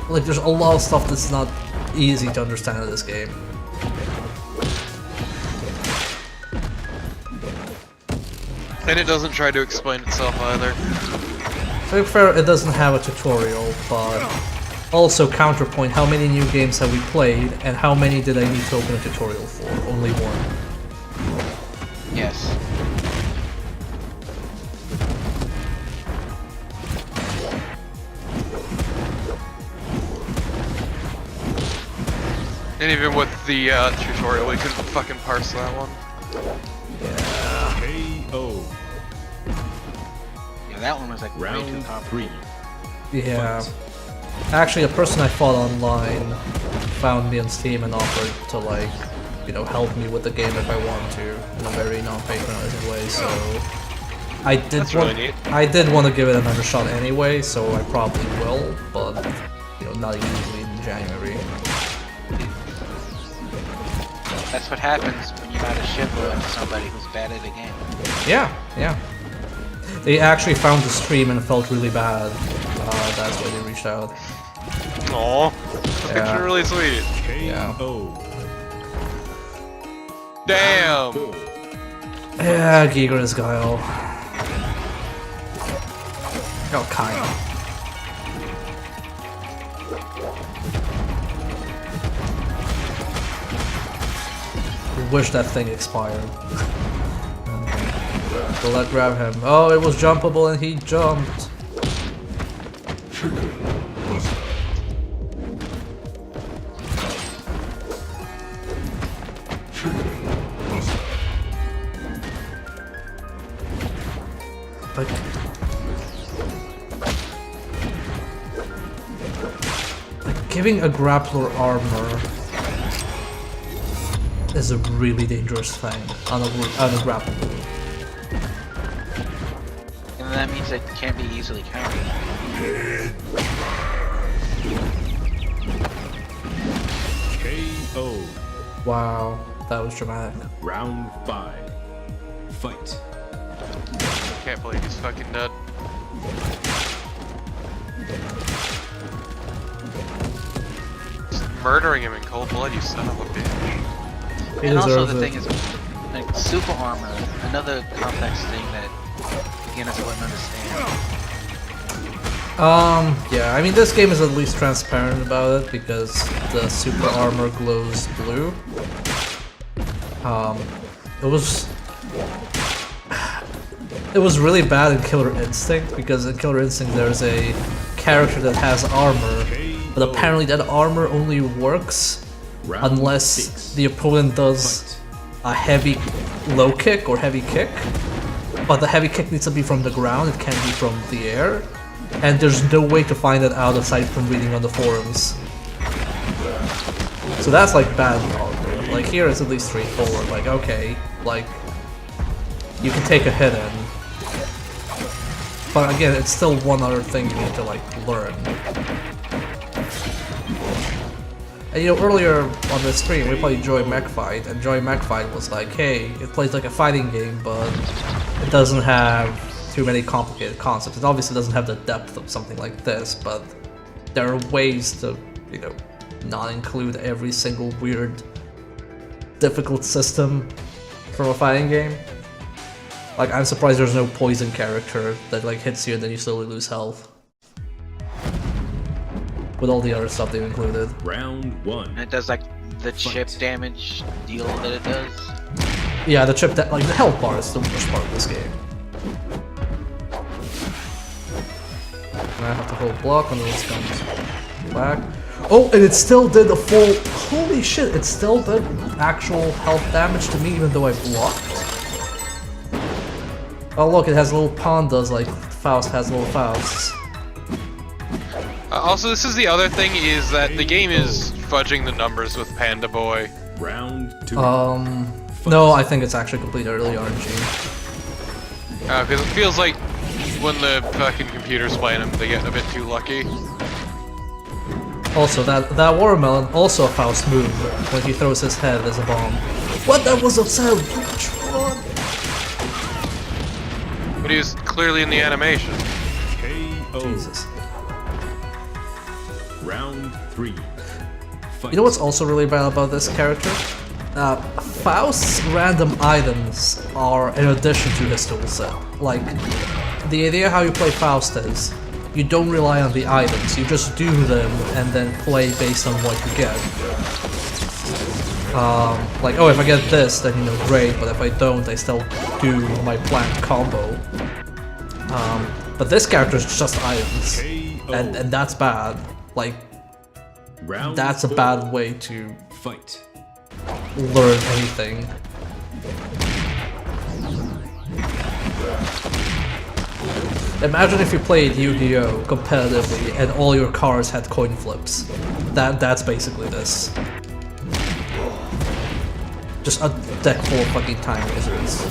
Like, there's a lot of stuff that's not easy to understand in this game. And it doesn't try to explain itself either. To be fair, it doesn't have a tutorial, but also counterpoint, how many new games have we played, and how many did I need to open a tutorial for? Only one. Yes. And even with the tutorial, we couldn't fucking parse that one. KO. Yeah, that one was like way too Round complicated. 3. Yeah. Actually, a person I fought online found me on Steam and offered to, like, you know, help me with the game if I want to, in a very non-patronizing way, so I did That's really neat. I did want to give it another shot anyway, so I probably will, but, you know, not usually in January. That's what happens when you got a shipper and somebody who's bad at a game. Yeah, yeah. They actually found the stream and felt really bad. That's why they reached out. Aww, that's Yeah. actually really sweet. Yeah. KO. Damn! Yeah, Giger is Guile. Oh, Kyle. Wish that thing expired. So let's grab him. Oh, it was jumpable and he jumped. Like giving a grappler armor is a really dangerous thing on a grapple move. And that means it can't be easily counted. KO. Wow, that was dramatic. Round 5. Fight. Can't believe he's fucking dead. Just murdering him in cold blood, you son of a bitch. He And also deserves the it. thing is, like, super armor, another complex thing that beginners wouldn't understand. Yeah, I mean, this game is at least transparent about it because the super armor glows blue. It was really bad in Killer Instinct because in Killer Instinct there's a character that has armor, but apparently that armor only works Round unless 6. the opponent does Fight. a heavy low kick or heavy kick. But the heavy kick needs to be from the ground, it can't be from the air. And there's no way to find it out aside from reading on the forums. So that's like bad armor. Like here it's at least straightforward, like okay, like you can take a hit in. But again, it's still one other thing you need to like learn. And you know, earlier on the stream we played Joy Mech Fight, and Joy Mech Fight was like, hey, it plays like a fighting game, but it doesn't have too many complicated concepts. It obviously doesn't have the depth of something like this, but there are ways to, you know, not include every single weird, difficult system from a fighting game. Like, I'm surprised there's no poison character that like hits you and then you slowly lose health. With all the other stuff they've included. Round 1. And it does like the chip Fight. damage deal that it does. Yeah, the chip that like the health bar is the worst part of this game. And I have to hold block when this comes back. Oh, and it still did a full. Holy shit! It still did actual health damage to me even though I blocked. Oh look, it has little pandas like Faust has little Fausts. Also, this is the other thing, is that the game is fudging the numbers with Panda Boy. Round 2. No, I think it's actually complete early RNG. Because it feels like when the fucking computer's playing them, they get a bit too lucky. Also, that watermelon, also a Faust move, when he throws his head as a bomb. What? That was a sound! But he was clearly in the animation. KO. Jesus. Round 3. Fight. You know what's also really bad about this character? Faust's random items are in addition to his toolset. Like, the idea how you play Faust is, you don't rely on the items, you just do them and then play based on what you get. Like, oh, if I get this, then you know, great, but if I don't, I still do my planned combo. But this character is just items, KO. and that's bad. Like, Round that's a 4. bad way to Fight. learn anything. Imagine if you played Yu-Gi-Oh! Competitively and all your cards had coin flips. That's basically this. Just a deck full of fucking time wizards.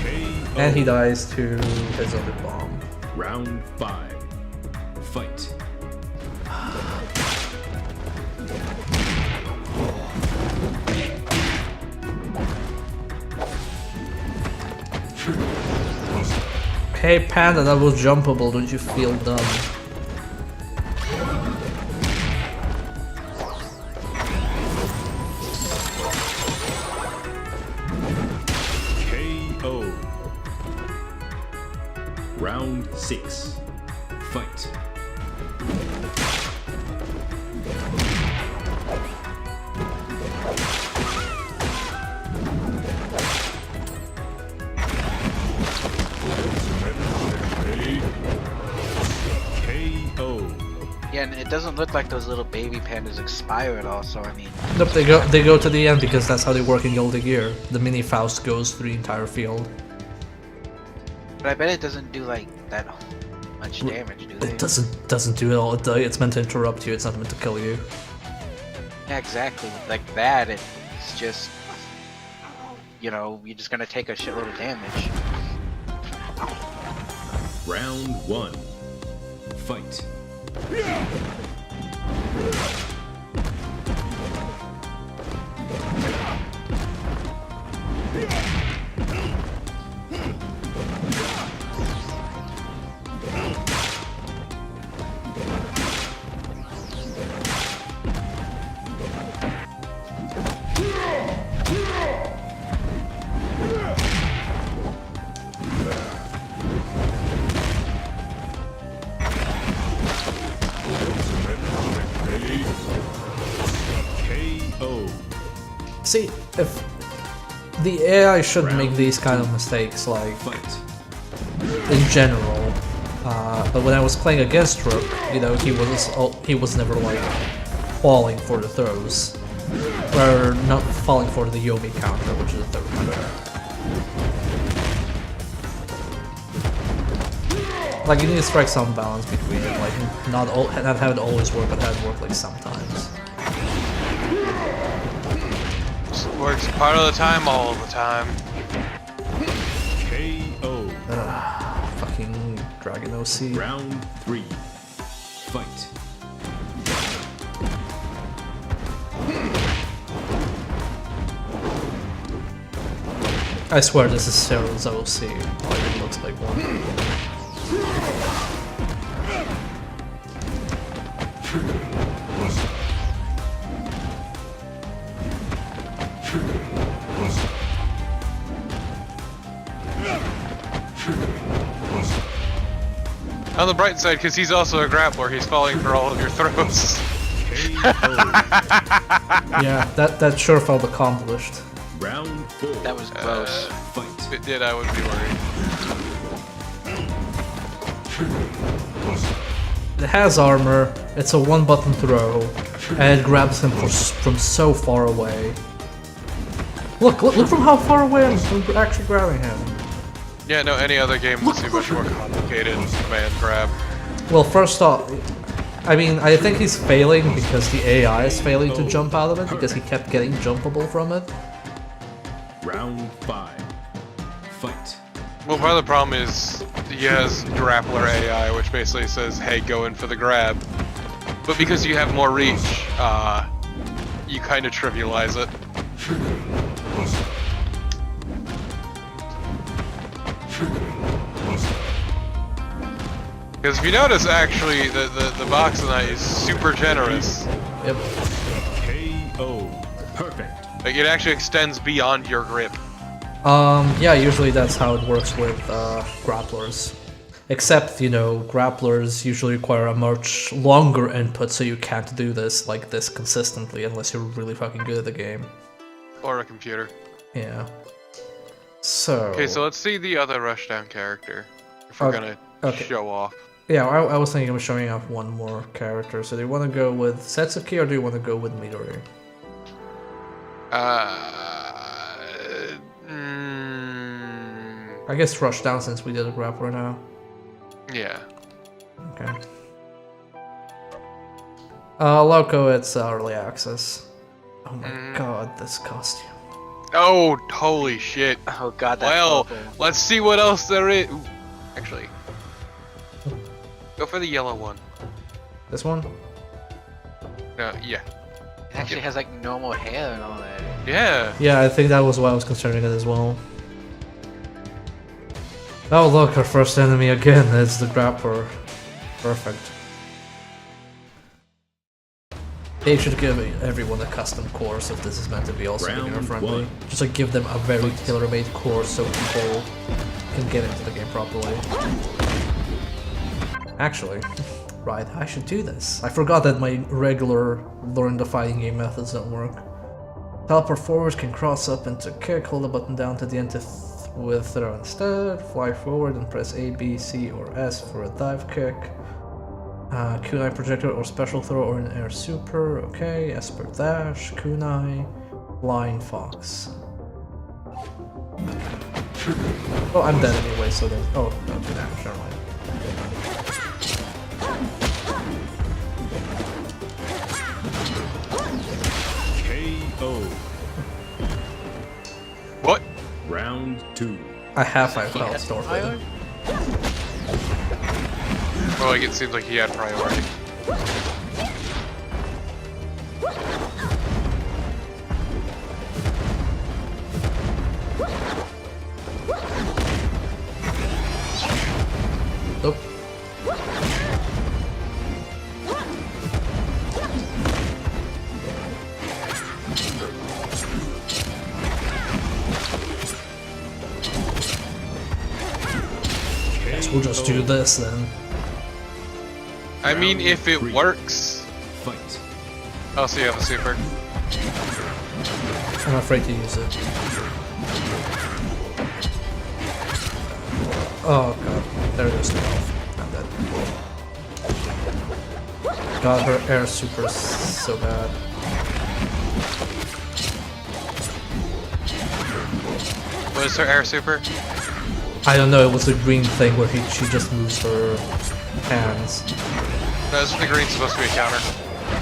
KO. And he dies to his other bomb. Round 5. Fight. Hey Panda, that was jumpable, don't you feel dumb? KO. Round 6. Fight. KO. Yeah, and it doesn't look like those little baby pandas expire at all, so I mean... Nope, they go to the end because that's how they work in Golden Gear. The mini Faust goes through the entire field. But I bet it doesn't do like that much damage, do they? It doesn't do it all day. It's meant to interrupt you. It's not meant to kill you. Yeah, exactly. Like that, it's just... you know, you're just gonna take a shitload of damage. Round 1. Fight. KO. See, if the AI shouldn't make these kind of mistakes, like Fight. in general. But when I was playing against Rook, you know, he was never like falling for the throws, or not falling for the Yomi counter, which is the third counter. Like you need to strike some balance between it, like not have it always work, but have it work like sometimes. Works part of the time, all of the time. KO. Fucking Dragon OC. Round 3. Fight. I swear this is Cyril's OC. Like it looks like one. On the bright side, because he's also a grappler, he's falling for all of your throws. Yeah, that sure felt accomplished. Round 4. That was gross. Fight. If it did, I would be worried. It has armor, it's a one-button throw, and it grabs him from so far away. Look from how far away I'm actually grabbing him. Yeah, no, any other game would seem much more complicated command grab. Well, first off, I mean, I think he's failing because the AI is failing to jump out of it because he kept getting jumpable from it. Round 5. Fight. Well, part of the problem is he has grappler AI, which basically says, hey, go in for the grab. But because you have more reach, you kind of trivialize it. Because if you notice, actually, the box tonight is super generous. Yep. KO. Perfect. Like, it actually extends beyond your grip. Yeah, usually that's how it works with grapplers. Except, you know, grapplers usually require a much longer input, so you can't do this like this consistently unless you're really fucking good at the game. Or a computer. Yeah. So... Okay, so let's see the other Rushdown character. If we're gonna show off. Yeah, I was thinking of showing off one more character. So do you want to go with Setsuki or do you want to go with Midori? I guess Rushdown since we did a grappler now. Yeah. Okay. Loco, it's early access. Oh my god, this costume. Oh, holy shit. Oh god, that's Well, awful. let's see what else there is. Ooh, actually, go for the yellow one. This one? No, yeah. It actually has like normal hair and all that. Yeah. Yeah, I think that was why I was considering it as well. Oh look, our first enemy again, it's the grappler. Perfect. They should give everyone a custom course if this is meant to be also beginner friendly. one. Just like give them a very tailor-made course so people can get into the game properly. Actually, right, I should do this. I forgot that my regular learn the fighting game methods don't work. Teleport forward can cross up into kick, hold the button down to the end with throw instead, fly forward and press A, B, C, or S for a dive kick. Kunai projector or special throw or an air super, okay, Esper dash, kunai, flying fox. Oh, I'm dead anyway, so there's... oh, no, do damage, never mind. KO. What? Round 2. I have 5 He had health, Thorfinn. priority? Well, like, it seems like he had priority. Nope. Guess we'll just do this then. I mean, if it works. Fight. Oh, so you have a super. I'm afraid to use it. Oh god, there goes the health. I'm dead. God, her air super is so bad. What is her air super? I don't know, it was a green thing where she just moves her hands. No, isn't the green supposed to be a counter?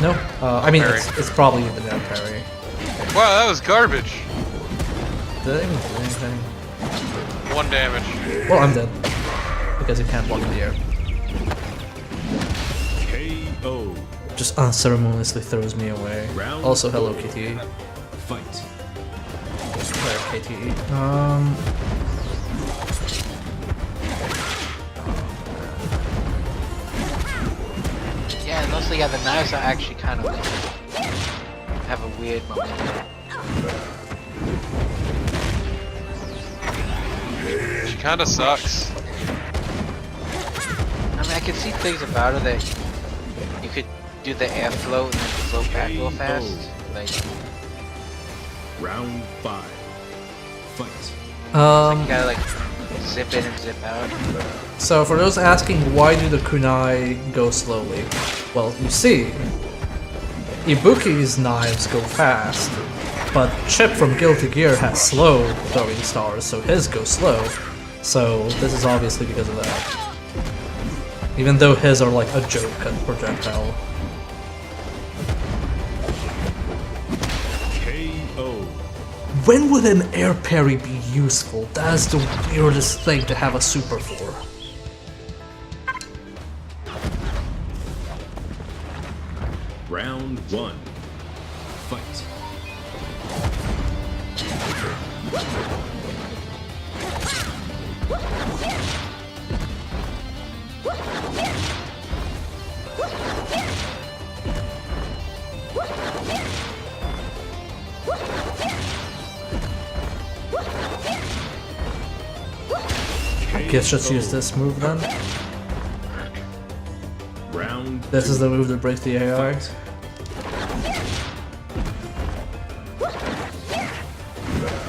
No? I mean, Parry. it's probably even air parry. Wow, that was garbage. Did I even do anything? 1 damage. Well, I'm dead. Because he can't block in the air. KO. Just unceremoniously throws me away. Round Also, hello, KTE. Fight. Where, KTE? Yeah, and mostly, yeah, the knives are actually kind of have a weird momentum. She kinda sucks. I mean, I can see things about her that you could do the airflow and then float back real fast. Like, Round 5. Fight. you gotta like zip in and zip out. So for those asking why do the kunai go slowly, well, you see, Ibuki's knives go fast, but Chip from Guilty Gear has slow throwing stars, so his go slow. So this is obviously because of that. Even though his are like a joke at projectile. KO. When would an air parry be useful? That's the weirdest thing to have a super for. Round 1. Fight. I guess just use this move then. Round This is the move that breaks the AI.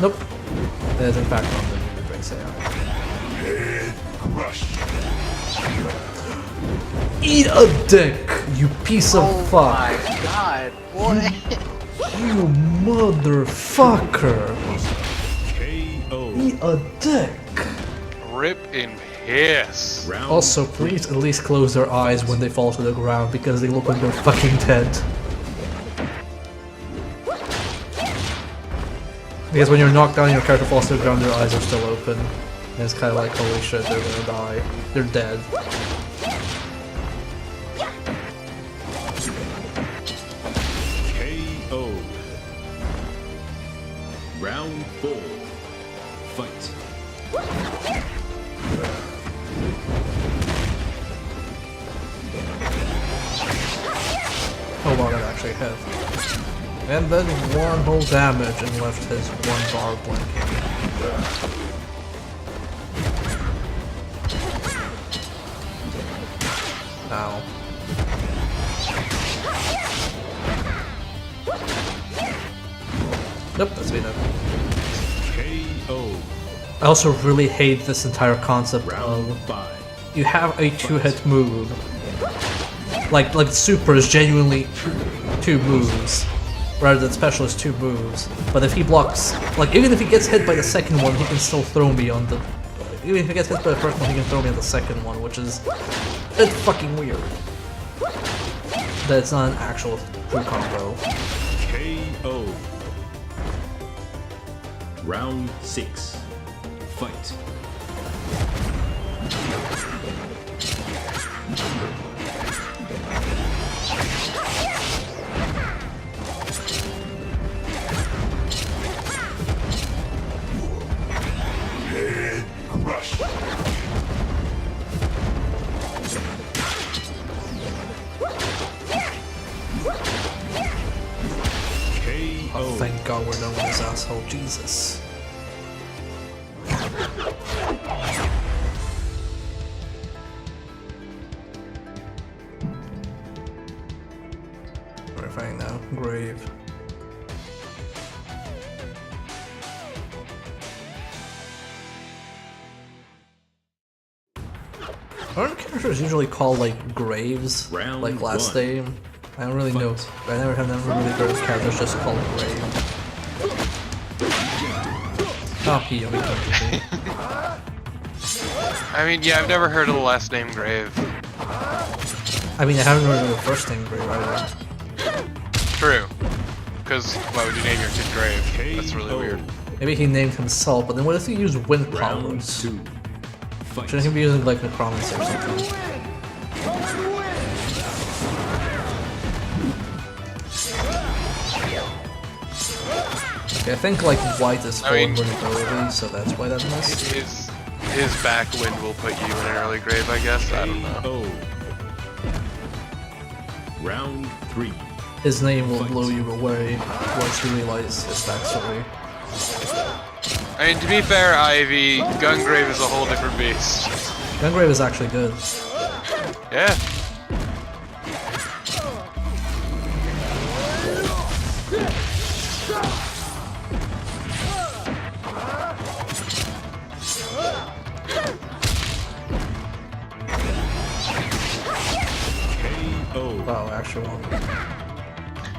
Nope. That is in fact not the move that breaks AI. Eat a dick, you piece of Oh fuck. my god, boy! You motherfucker. KO. Eat a dick. Rip in piss. Round Also, please at least close their eyes when they fall to the ground because they look like they're fucking dead. Because when you're knocked down and your character falls to the ground, their eyes are still open. And it's kind of like, holy shit, they're gonna die. They're dead. KO. Round 4. Fight. Oh wow, that actually hit. And then 1 whole damage and left his 1 bar blinking. Ow. Nope, that's me then. KO. I also really hate this entire concept Round of 5. you have a 2-hit move. Like super is genuinely 2 moves, rather than special is 2 moves. But if he blocks, like even if he gets hit by the second one, he can still throw me on the. Even if he gets hit by the first one, he can throw me on the second one, which is it's fucking weird. That's not an actual true combo. KO. Round 6. Fight. Oh, thank God we're done with this asshole. Jesus. We're fighting now. Grave. Aren't characters usually called like graves? Round like last one. name? I don't really know. I never really heard of characters just called grave. Oh, he I mean, yeah, I've never heard of the last name Grave. I mean, I haven't heard of the first name grave either. True. Because why would you name your kid Grave? That's really weird. Maybe he named himself, but then what if he used wind Round powers? 2. Fight. Shouldn't he be using like necromancy or something? Okay, I think like white is full invulnerability, so that's why that missed. His back wind will put you in an early grave, I guess. I don't know. Oh. Round 3. His name will blow you away once you realize his backstory. I mean, to be fair, Ivy, Gungrave is a whole different beast. Gungrave is actually good. Yeah. Wow, actual.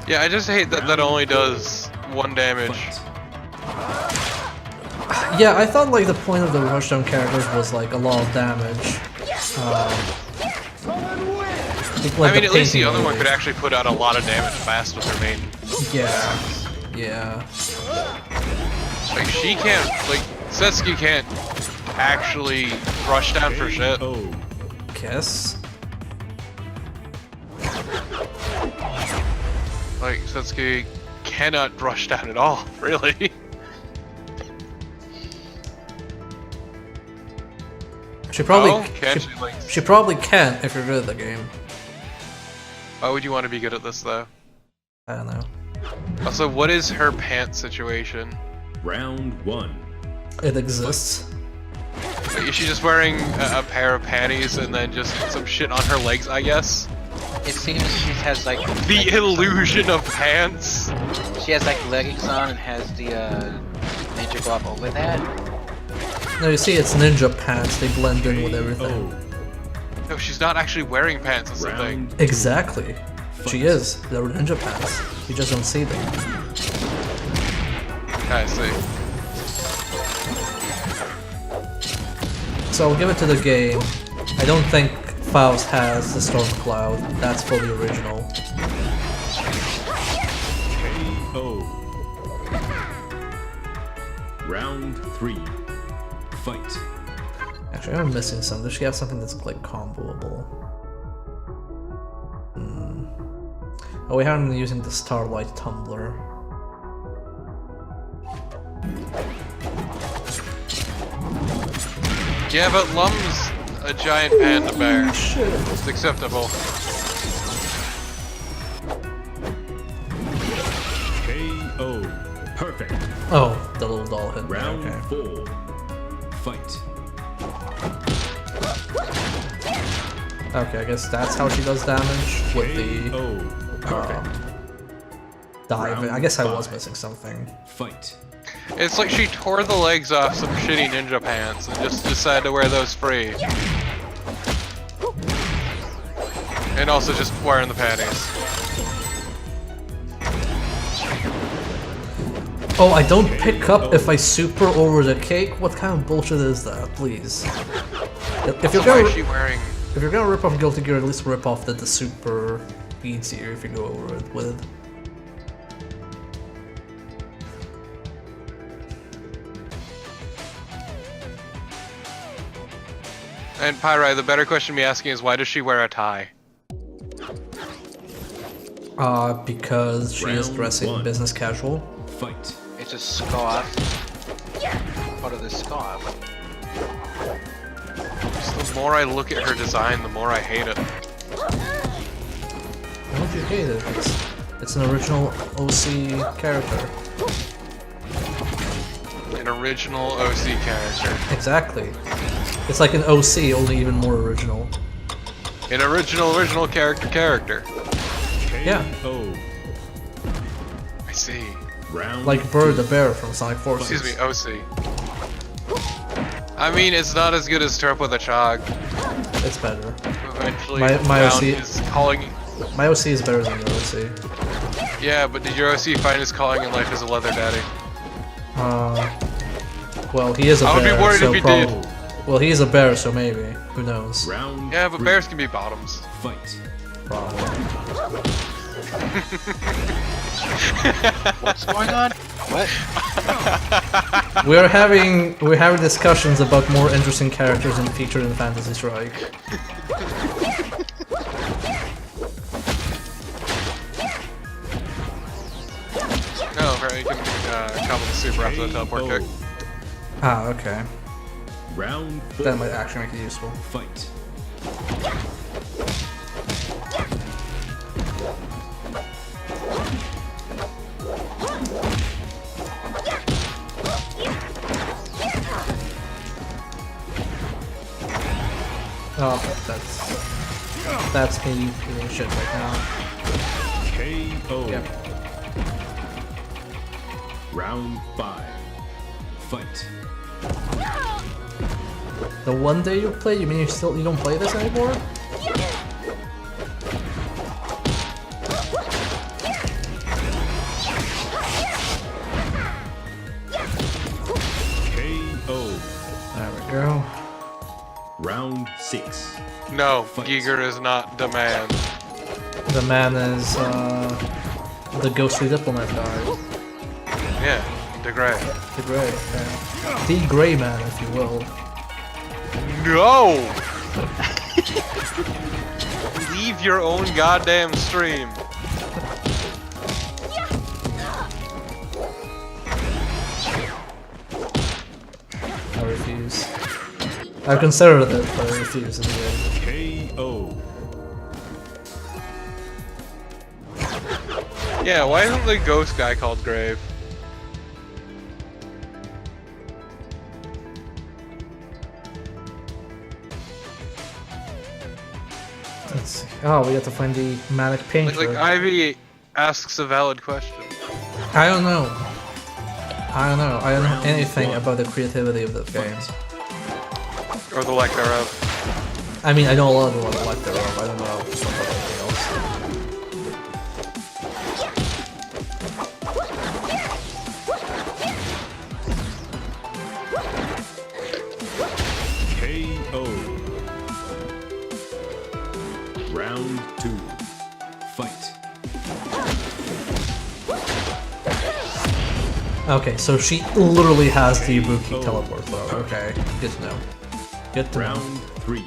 Yeah, I just hate that that only does 1 damage. Yeah, I thought like the point of the rushdown characters was like a lot of damage. I mean, at least the other one could actually put out a lot of damage fast with her main. Yeah, yeah. Like, she can't, like, Setsuki can't actually rush down for shit. Kiss? Like, Setsuki cannot rush down at all, really. She probably can she, like, she probably can if you're good at the game. why would you want to be good at this, though? I don't know. Also, what is her pants situation? Round 1. It exists. Like, is she just wearing a pair of panties and then just some shit on her legs, I guess? It seems she has like The illusion of pants? She has like leggings on and has the ninja glove over that. No, you see, it's ninja pants. They blend in with everything. No, she's not actually wearing pants, that's the thing. Exactly. She is. They're ninja pants. You just don't see them. I see. So I'll give it to the game. I don't think Faust has the Storm Cloud. That's fully original. KO. Round 3. Fight. Actually, I'm missing some. Does she have something that's like comboable? Oh, we haven't been using the Starlight Tumbler. Yeah, but Lum's a giant panda bear. Shit. It's acceptable. KO. Perfect. Oh, the little doll hit me. Round Okay. 4. Fight. Okay, I guess that's how she does damage with the KO. Perfect. dive. Round I guess I was 5. missing something. Fight. It's like she tore the legs off some shitty ninja pants and just decided to wear those free. And also just wearing the panties. Oh, I don't pick up if I super over the cake? What kind of bullshit is that, please? If you're Why gonna is she wearing... if you're gonna rip off Guilty Gear, at least rip off that the super beats you if you go over it with. And Pyrai, the better question to be asking is why does she wear a tie? Because she is Round dressing one. business casual. Fight. It's a scarf. Part of the scarf. Just the more I look at her design, the more I hate it. Why would you hate it? It's an original OC character. An original OC character. Exactly. It's like an OC, only even more original. An original character. Yeah. KO. I see. Round Like Bird the Bear from Sonic Forces. Excuse me, OC. I mean, it's not as good as Turp with a Chog. It's better. Eventually, My Round OC is calling. My OC is better than your OC. Yeah, but did your OC find his calling in life as a leather daddy? Well, he is a I would be bear, worried so if he probably. did. Well, he is a bear, so maybe. Who knows? Round Yeah, but three. bears can be bottoms. Fight. Probably. What's going on? What? We're having discussions about more interesting characters and featured in Fantasy Strike. No, right, you can come with the super after the teleport kick. Ah, okay. Round four. That might actually make it useful. Fight. Oh, that's me doing shit right now. KO. Yep. Round 5. Fight. The one day you play, you mean you don't play this anymore? KO. There we go. Round 6. No, Fight. Giger is not the man. The man is the ghostly diplomat guy. Yeah, the gray. The Grey Man. The Grey Man, if you will. No! Leave your own goddamn stream. I refuse. I've considered it, but I refuse in the end. KO. Yeah, why isn't the ghost guy called Grave? Let's see. Oh, we have to find the manic painter. Like Ivy asks a valid question. I don't know. I don't know. I don't know anything about the creativity of the game. Or the lack thereof. I mean, I know a lot about the like thereof. I don't know stuff about anything else. KO. Round 2. Fight. Okay, so she literally has the Ibuki teleport though. Okay, good to know. Good to know. Round 3.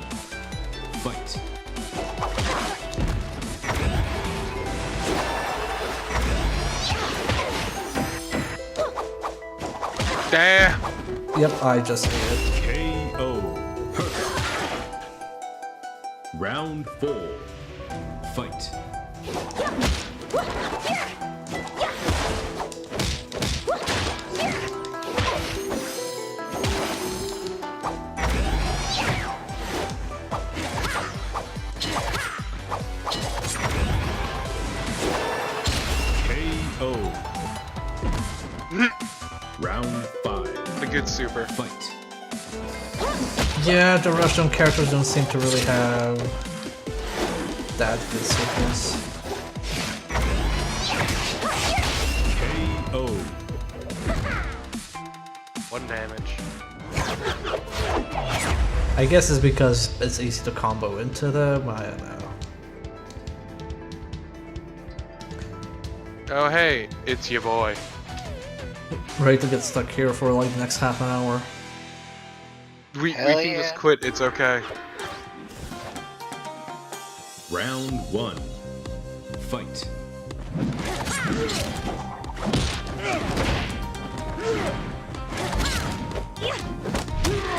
Fight. Damn! Yep, I just ate it. KO. Perfect. Round 4. Fight. KO. Round 5. The good super. Fight. Yeah, the Russian characters don't seem to really have that good sequence. KO. 1 damage. I guess it's because it's easy to combo into them. I don't know. Oh hey, it's your boy. Ready to get stuck here for like the next half an hour. We Hell can yeah. just quit. It's okay. Round 1. Fight.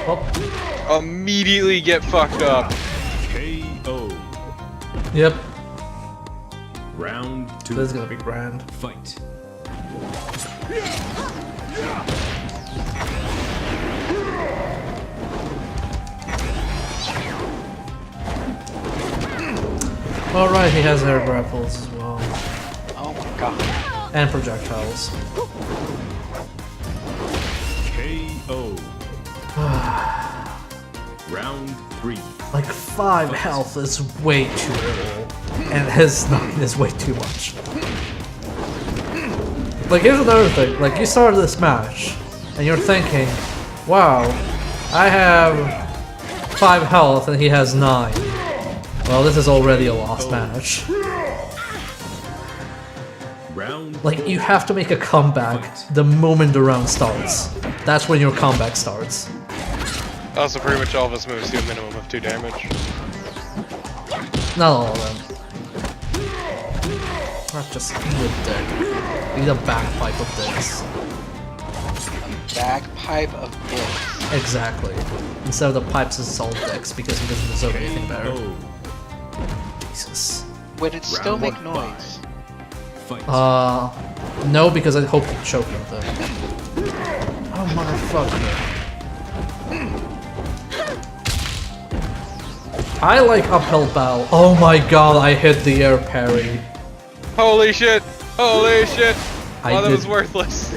Oh, Immediately get fucked up. KO. yep. Round 2. This is gonna be grand. Fight. Alright, he has air grapples as well. Oh my god. And projectiles. KO. Round 3. Like 5 health is way too little. And his 9 is way too much. Like here's another thing, like you started this match and you're thinking, wow, I have 5 health and he has 9. Well, this is already a lost match. Round Like you have to make a comeback the moment the round starts. That's when your comeback starts. Also, pretty much all of his moves do a minimum of 2 damage. Not all of them. Not just eat a dick. Eat a bagpipe of dicks. Bagpipe of dicks. Exactly. Instead of the pipes, it's all dicks because he doesn't deserve anything better. KO. Jesus. Would it still Round make 1. noise? Fight. No, because I hope you choke with it. Oh, motherfucker. I like uphill battle. Oh my god, I hit the air parry. Holy shit! Holy shit! I Oh, that did- was worthless.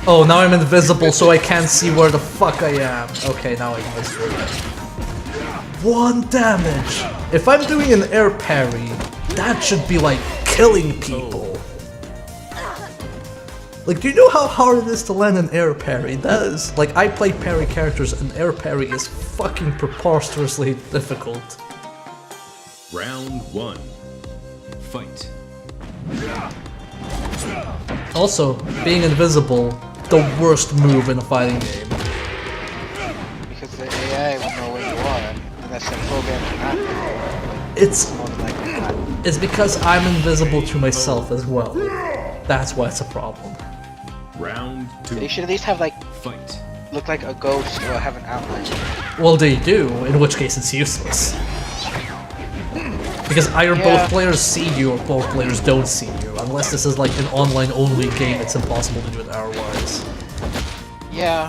Oh, now I'm invisible, so I can't see where the fuck I am. Okay, now I missed it. 1 damage! If I'm doing an air parry, that should be like killing people. Like, do you know how hard it is to land an air parry? That is, like, I play parry characters and air parry is fucking preposterously difficult. Round 1. Fight. Also, being invisible, the worst move in a fighting game. Because the AI will know where you are, unless they're programmed to not know. It's More than likely not. It's because I'm invisible to myself as well. That's why it's a problem. Round 2. They should at least have like Fight. look like a ghost or have an outline. Well, they do, in which case it's useless. Because either Yeah. both players see you or both players don't see you. Unless this is like an online-only game, it's impossible to do it hour-wise. Yeah.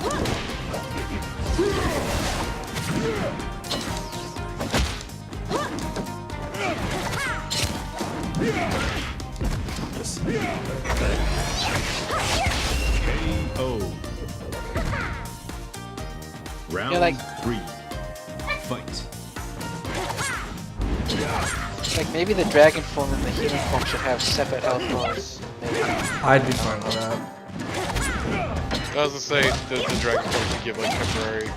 KO. Round Yeah, like- 3. Fight. Like maybe the dragon form and the human form should have separate health bars. Maybe. I'd be fine with that. I was gonna say, the dragon form could give like temporary.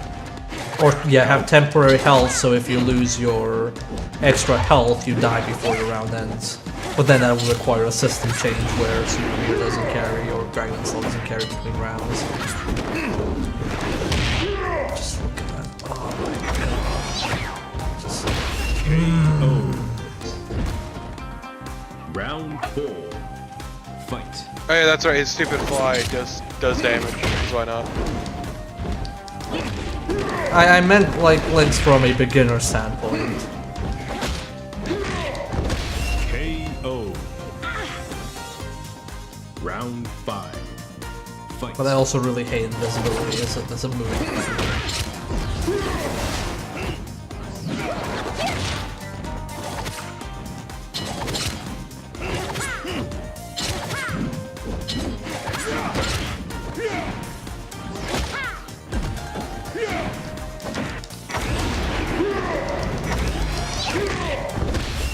Or, yeah, have temporary health, so if you lose your extra health, you die before your round ends. But then that would require a system change where Super Meter doesn't carry, or Dragon Soul doesn't carry between rounds. Just look at that. Oh my god. Just... KO. Round 4. Fight. Oh yeah, that's right. His stupid fly does damage. So why not? I meant, like, links from a beginner standpoint. KO. Round 5. Fight. But I also really hate invisibility as a move.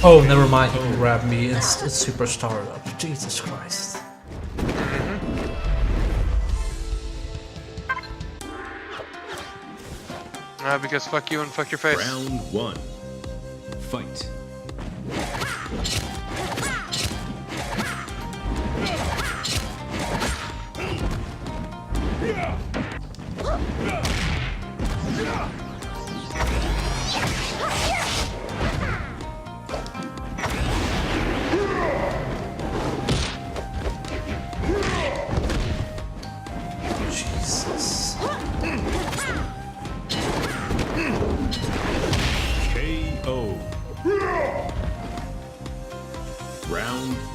Oh, never mind, he can grab me. It's super startup. Jesus Christ. Because fuck you and fuck your face. Round 1. Fight.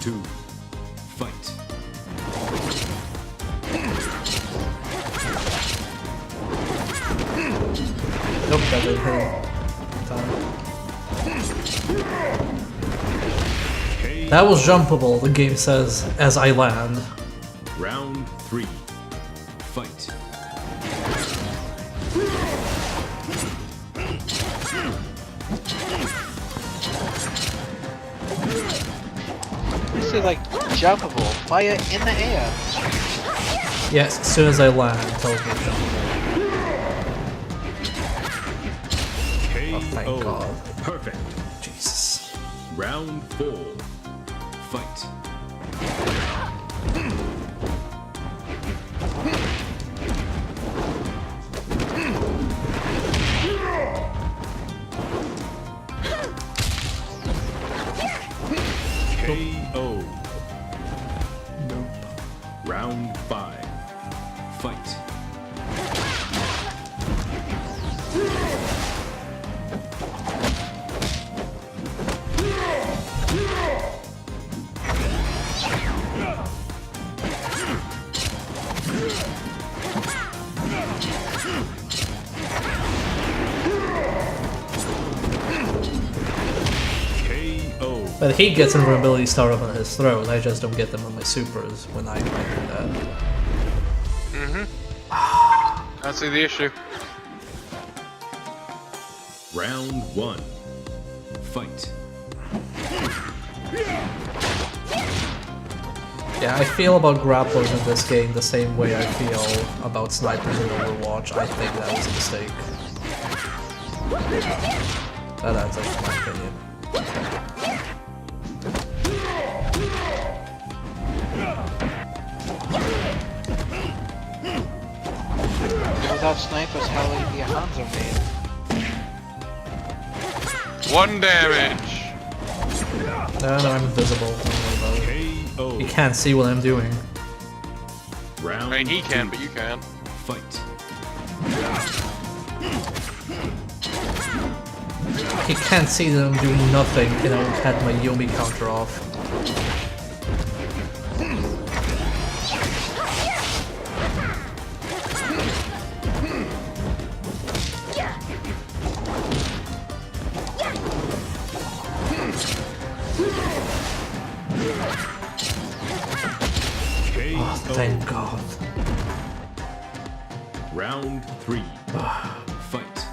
2. Fight. Nope, that didn't hit him. That was jumpable, the game says, as I land. Round 3. Fight. This is like jumpable. Fire in the air. Yes, as soon as I land, it tells me jumpable. Oh, thank KO. God. Perfect. Jesus. Round 4. Fight. KO. Nope. Round 5. Fight. KO. But he gets invulnerability start up on his throat, I just don't get them on my supers when I do that. I see the issue. Round 1. Fight. Yeah, I feel about grapplers in this game the same way I feel about snipers in Overwatch. I think that was a mistake. That's just my opinion. Without snipers, how will your hands are made? 1 damage. No, I'm invisible. Don't worry about it. KO. You can't see what I'm doing. Round I mean, he can, 2. but you can. Fight. He can't see that I'm doing nothing, and I had my Yomi counter off. Oh, thank God. Round 3. Fight.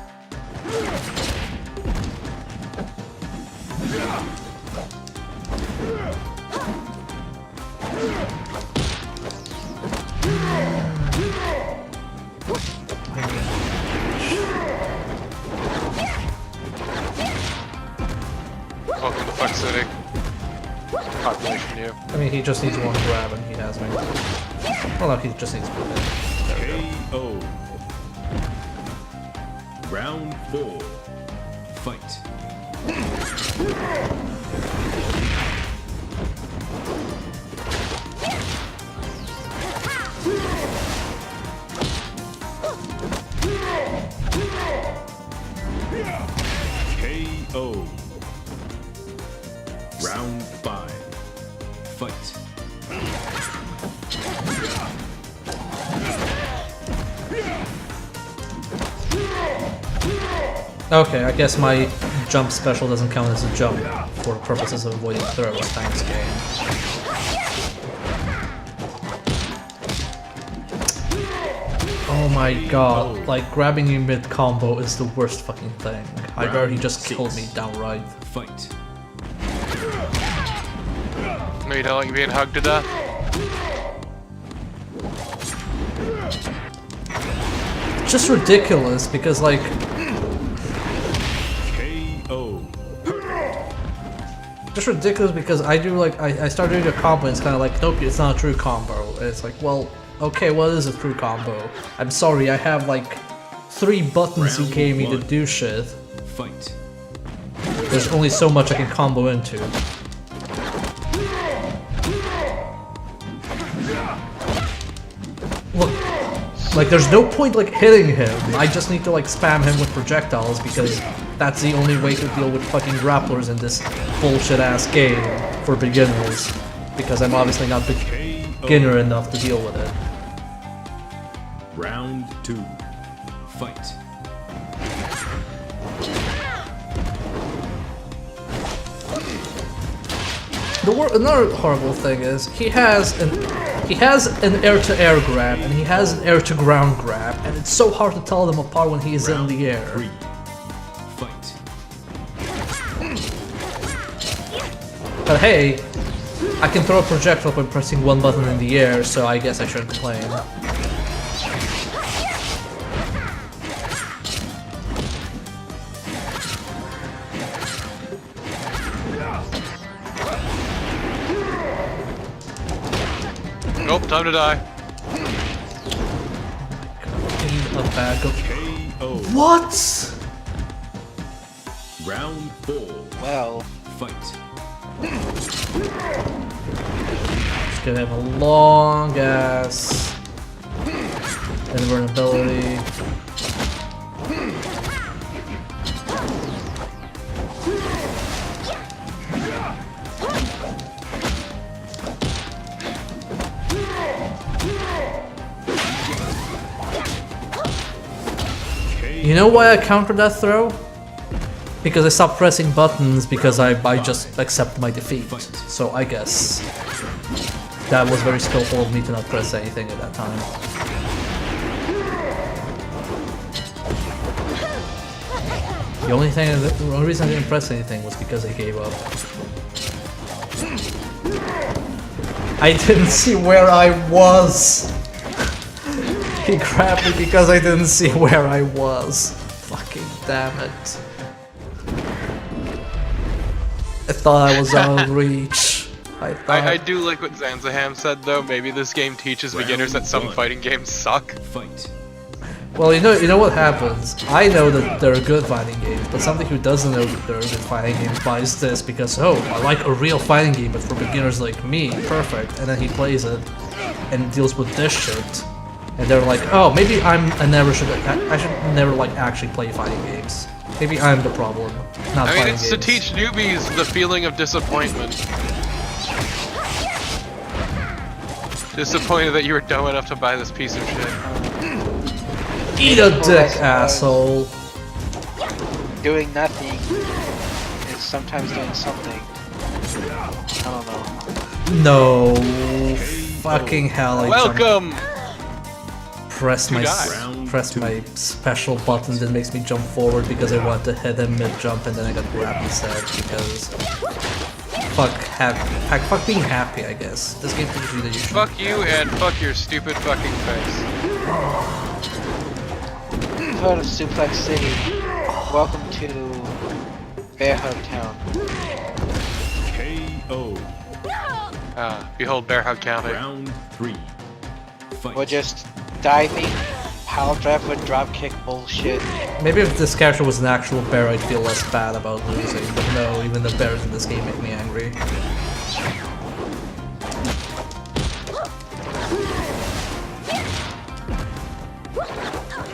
Welcome to Fuck City. Population you. I mean, he just needs one grab and he has me. Well, no, he just needs one. There we go. KO. Round 4. Fight. KO. Round 5. Fight. Okay, I guess my jump special doesn't count as a jump for purposes of avoiding throws. Thanks, game. Oh my god, like grabbing you mid combo is the worst fucking thing. I'd rather he just killed me downright. Fight. No, you don't like being hugged to death? It's just ridiculous because like KO. just ridiculous because I do like I start doing a combo and it's kinda like nope, it's not a true combo. And it's like, well, okay, what is a true combo? I'm sorry, I have like 3 buttons you Round gave me to 1. do shit. Fight. There's only so much I can combo into. Look, like there's no point like hitting him. I just need to like spam him with projectiles because that's the only way to deal with fucking grapplers in this bullshit ass game for beginners. because I'm obviously not beginner enough to deal with it. Round 2. Fight. Another horrible thing is he has an air-to-air grab and he has an air-to-ground grab, and it's so hard to tell them apart when he is in the air. 3. Fight. But hey, I can throw a projectile by pressing one button in the air, so I guess I shouldn't complain. Nope, time to die. In a bag of... KO. What? Round 4. Well, Fight. Just give him a long ass invulnerability. You know why I countered that throw? Because I stopped pressing buttons because I just accept my defeat. So I guess that was very skillful of me to not press anything at that time. The only reason I didn't press anything was because I gave up. I didn't see where I was! He grabbed me because I didn't see where I was. Fucking damn it. I thought I was out of reach. I do like what Zanzaham said though. Maybe this game teaches beginners that some fighting games suck. Fight. Well, you know what happens. I know that there are good fighting games, but somebody who doesn't know that there are good fighting games buys this because, oh, I like a real fighting game, but for beginners like me, perfect. And then he plays it and deals with this shit. And they're like, oh, maybe I should never like actually play fighting games. Maybe I'm the problem, not I mean, fighting it's games. to teach newbies the feeling of disappointment. Disappointed that you were dumb enough to buy this piece of shit. Eat a dick, asshole. doing nothing is sometimes doing something. I don't know. No. Fucking hell, I jumped. Welcome! Press my special button that makes me jump forward because I wanted to hit him mid-jump, and then I got grabbed instead because fuck being happy, I guess. This game teaches you that you should. Fuck you and fuck your stupid fucking face. Heard of Suplex City. Welcome to Bear Hug Town. KO. Behold Bear Hug County. Round 3. Fight. We're just diving, power drive with dropkick bullshit. Maybe if this character was an actual bear, I'd feel less bad about losing, but no, even the bears in this game make me angry.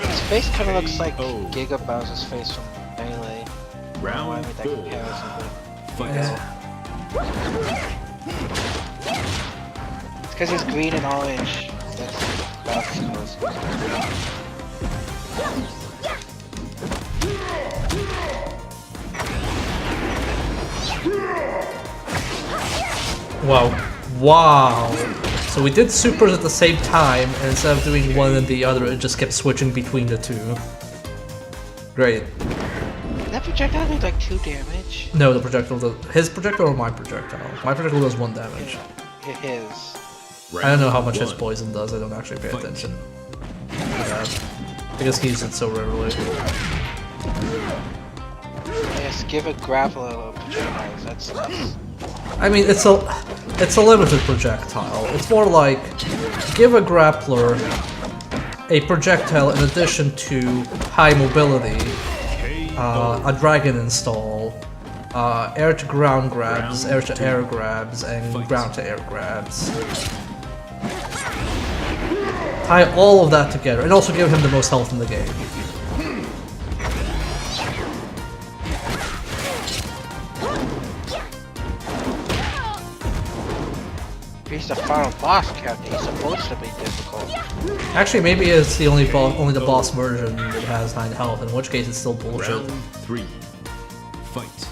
His face kind of looks like Giga Bowser's face from Melee. Round Why would that 4. comparison? Fight. It's because he's green and orange. That's Bowser's face. Wow. Wow. So we did supers at the same time, and instead of doing one and the other, it just kept switching between the two. Great. That projectile did like 2 damage. No, the projectile does. His projectile or my projectile? My projectile does 1 damage. His. I don't know how much his poison does, I don't actually pay attention to that. Because he uses it so rarely. Yes, give a grappler projectiles. That's nice. I mean, it's a limited projectile. It's more like, give a grappler a projectile in addition to high mobility, a dragon install, air-to-ground grabs, air-to-air grabs, and ground-to-air grabs. Tie all of that together, and also give him the most health in the game. the final boss character. He's supposed to be difficult. Actually, maybe it's the only the boss version that has 9 health, in which case it's still bullshit. Round 3. Fight.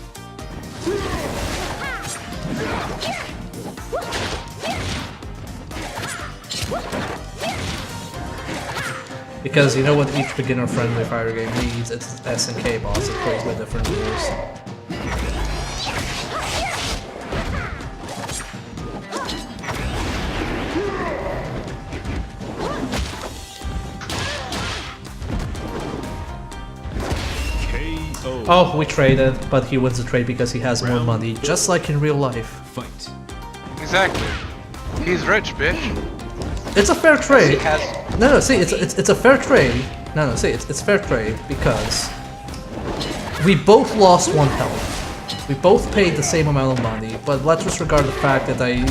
Because you know what each beginner-friendly fighter game needs? It's SNK boss that plays by different rules. KO. Oh, we traded, but he wins the trade because he has more money, just like in real life. Fight. Exactly. He's rich, bitch. It's a fair He trade. has. No, see, it's a fair trade. No, see, it's fair trade because we both lost 1 health. We both paid the same amount of money, but let's disregard the fact that I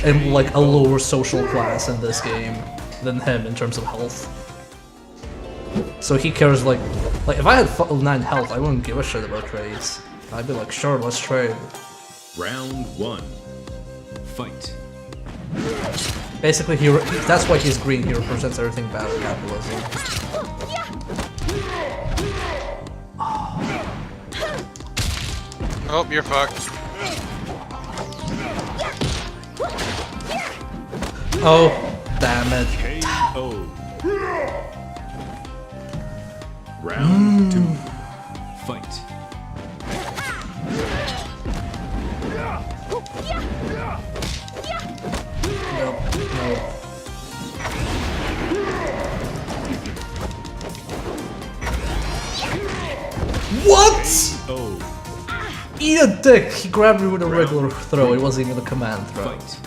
am like a lower social class in this game than him in terms of health. So he cares like if I had 9 health, I wouldn't give a shit about trades. I'd be like, sure, let's trade. Round 1. Fight. Basically, that's why he's green. He represents everything bad with capitalism. Oh, you're fucked. Oh, damn it. KO. Round 2. Fight. Nope, nope. What? KO. Eat a dick! He grabbed me with a regular throw, it wasn't even a command throw. Fight.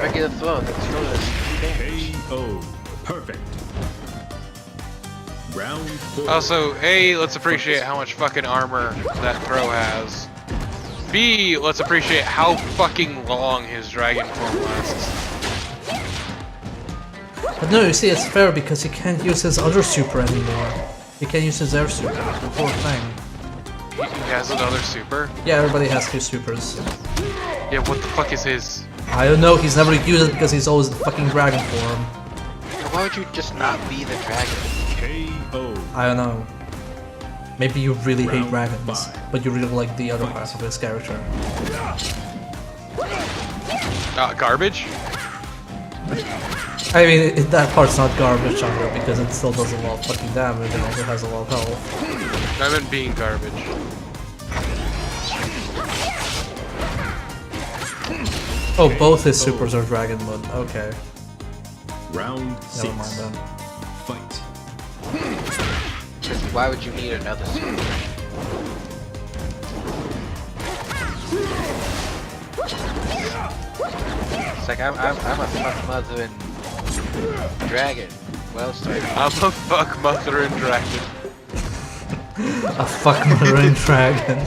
Regular throw. The throw is 2 damage. KO. Perfect. Round 4. Also, A, let's appreciate how much fucking armor that throw has. B, let's appreciate how fucking long his dragon form lasts. But no, you see, it's fair because he can't use his other super anymore. He can't use his air super, the poor thing. He has another super? Yeah, everybody has 2 supers. Yeah, what the fuck is his? I don't know, he's never used it because he's always in fucking dragon form. Why would you just not be the dragon? KO. I don't know. Maybe you really hate Round dragons, 5. but you really like the other half of his character. Garbage? I mean, that part's not garbage either because it still does a lot of fucking damage and also has a lot of health. I meant being garbage. Oh, both his supers are dragon mode. Okay, Round 6. never mind then. Fight. Because why would you need another suit? It's like I'm a fuck mother and dragon. Well started. I'm a fuck mother and dragon. A fuck murdering dragon.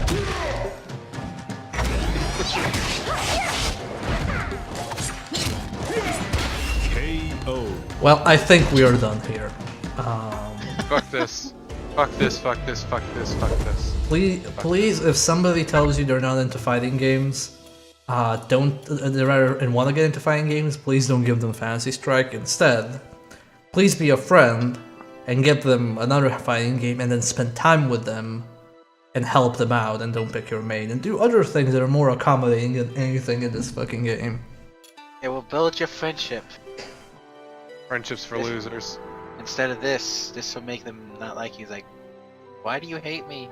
KO. Well, I think we are done here. Fuck this. Fuck this, fuck this, fuck this, fuck this. Please, if somebody tells you they're not into fighting games, and want to get into fighting games, please don't give them Fantasy Strike. Instead, please be a friend and give them another fighting game and then spend time with them and help them out and don't pick your main and do other things that are more accommodating than anything in this fucking game. It will build your friendship. Friendships for losers. Instead of this will make them not like you. Like, why do you hate me?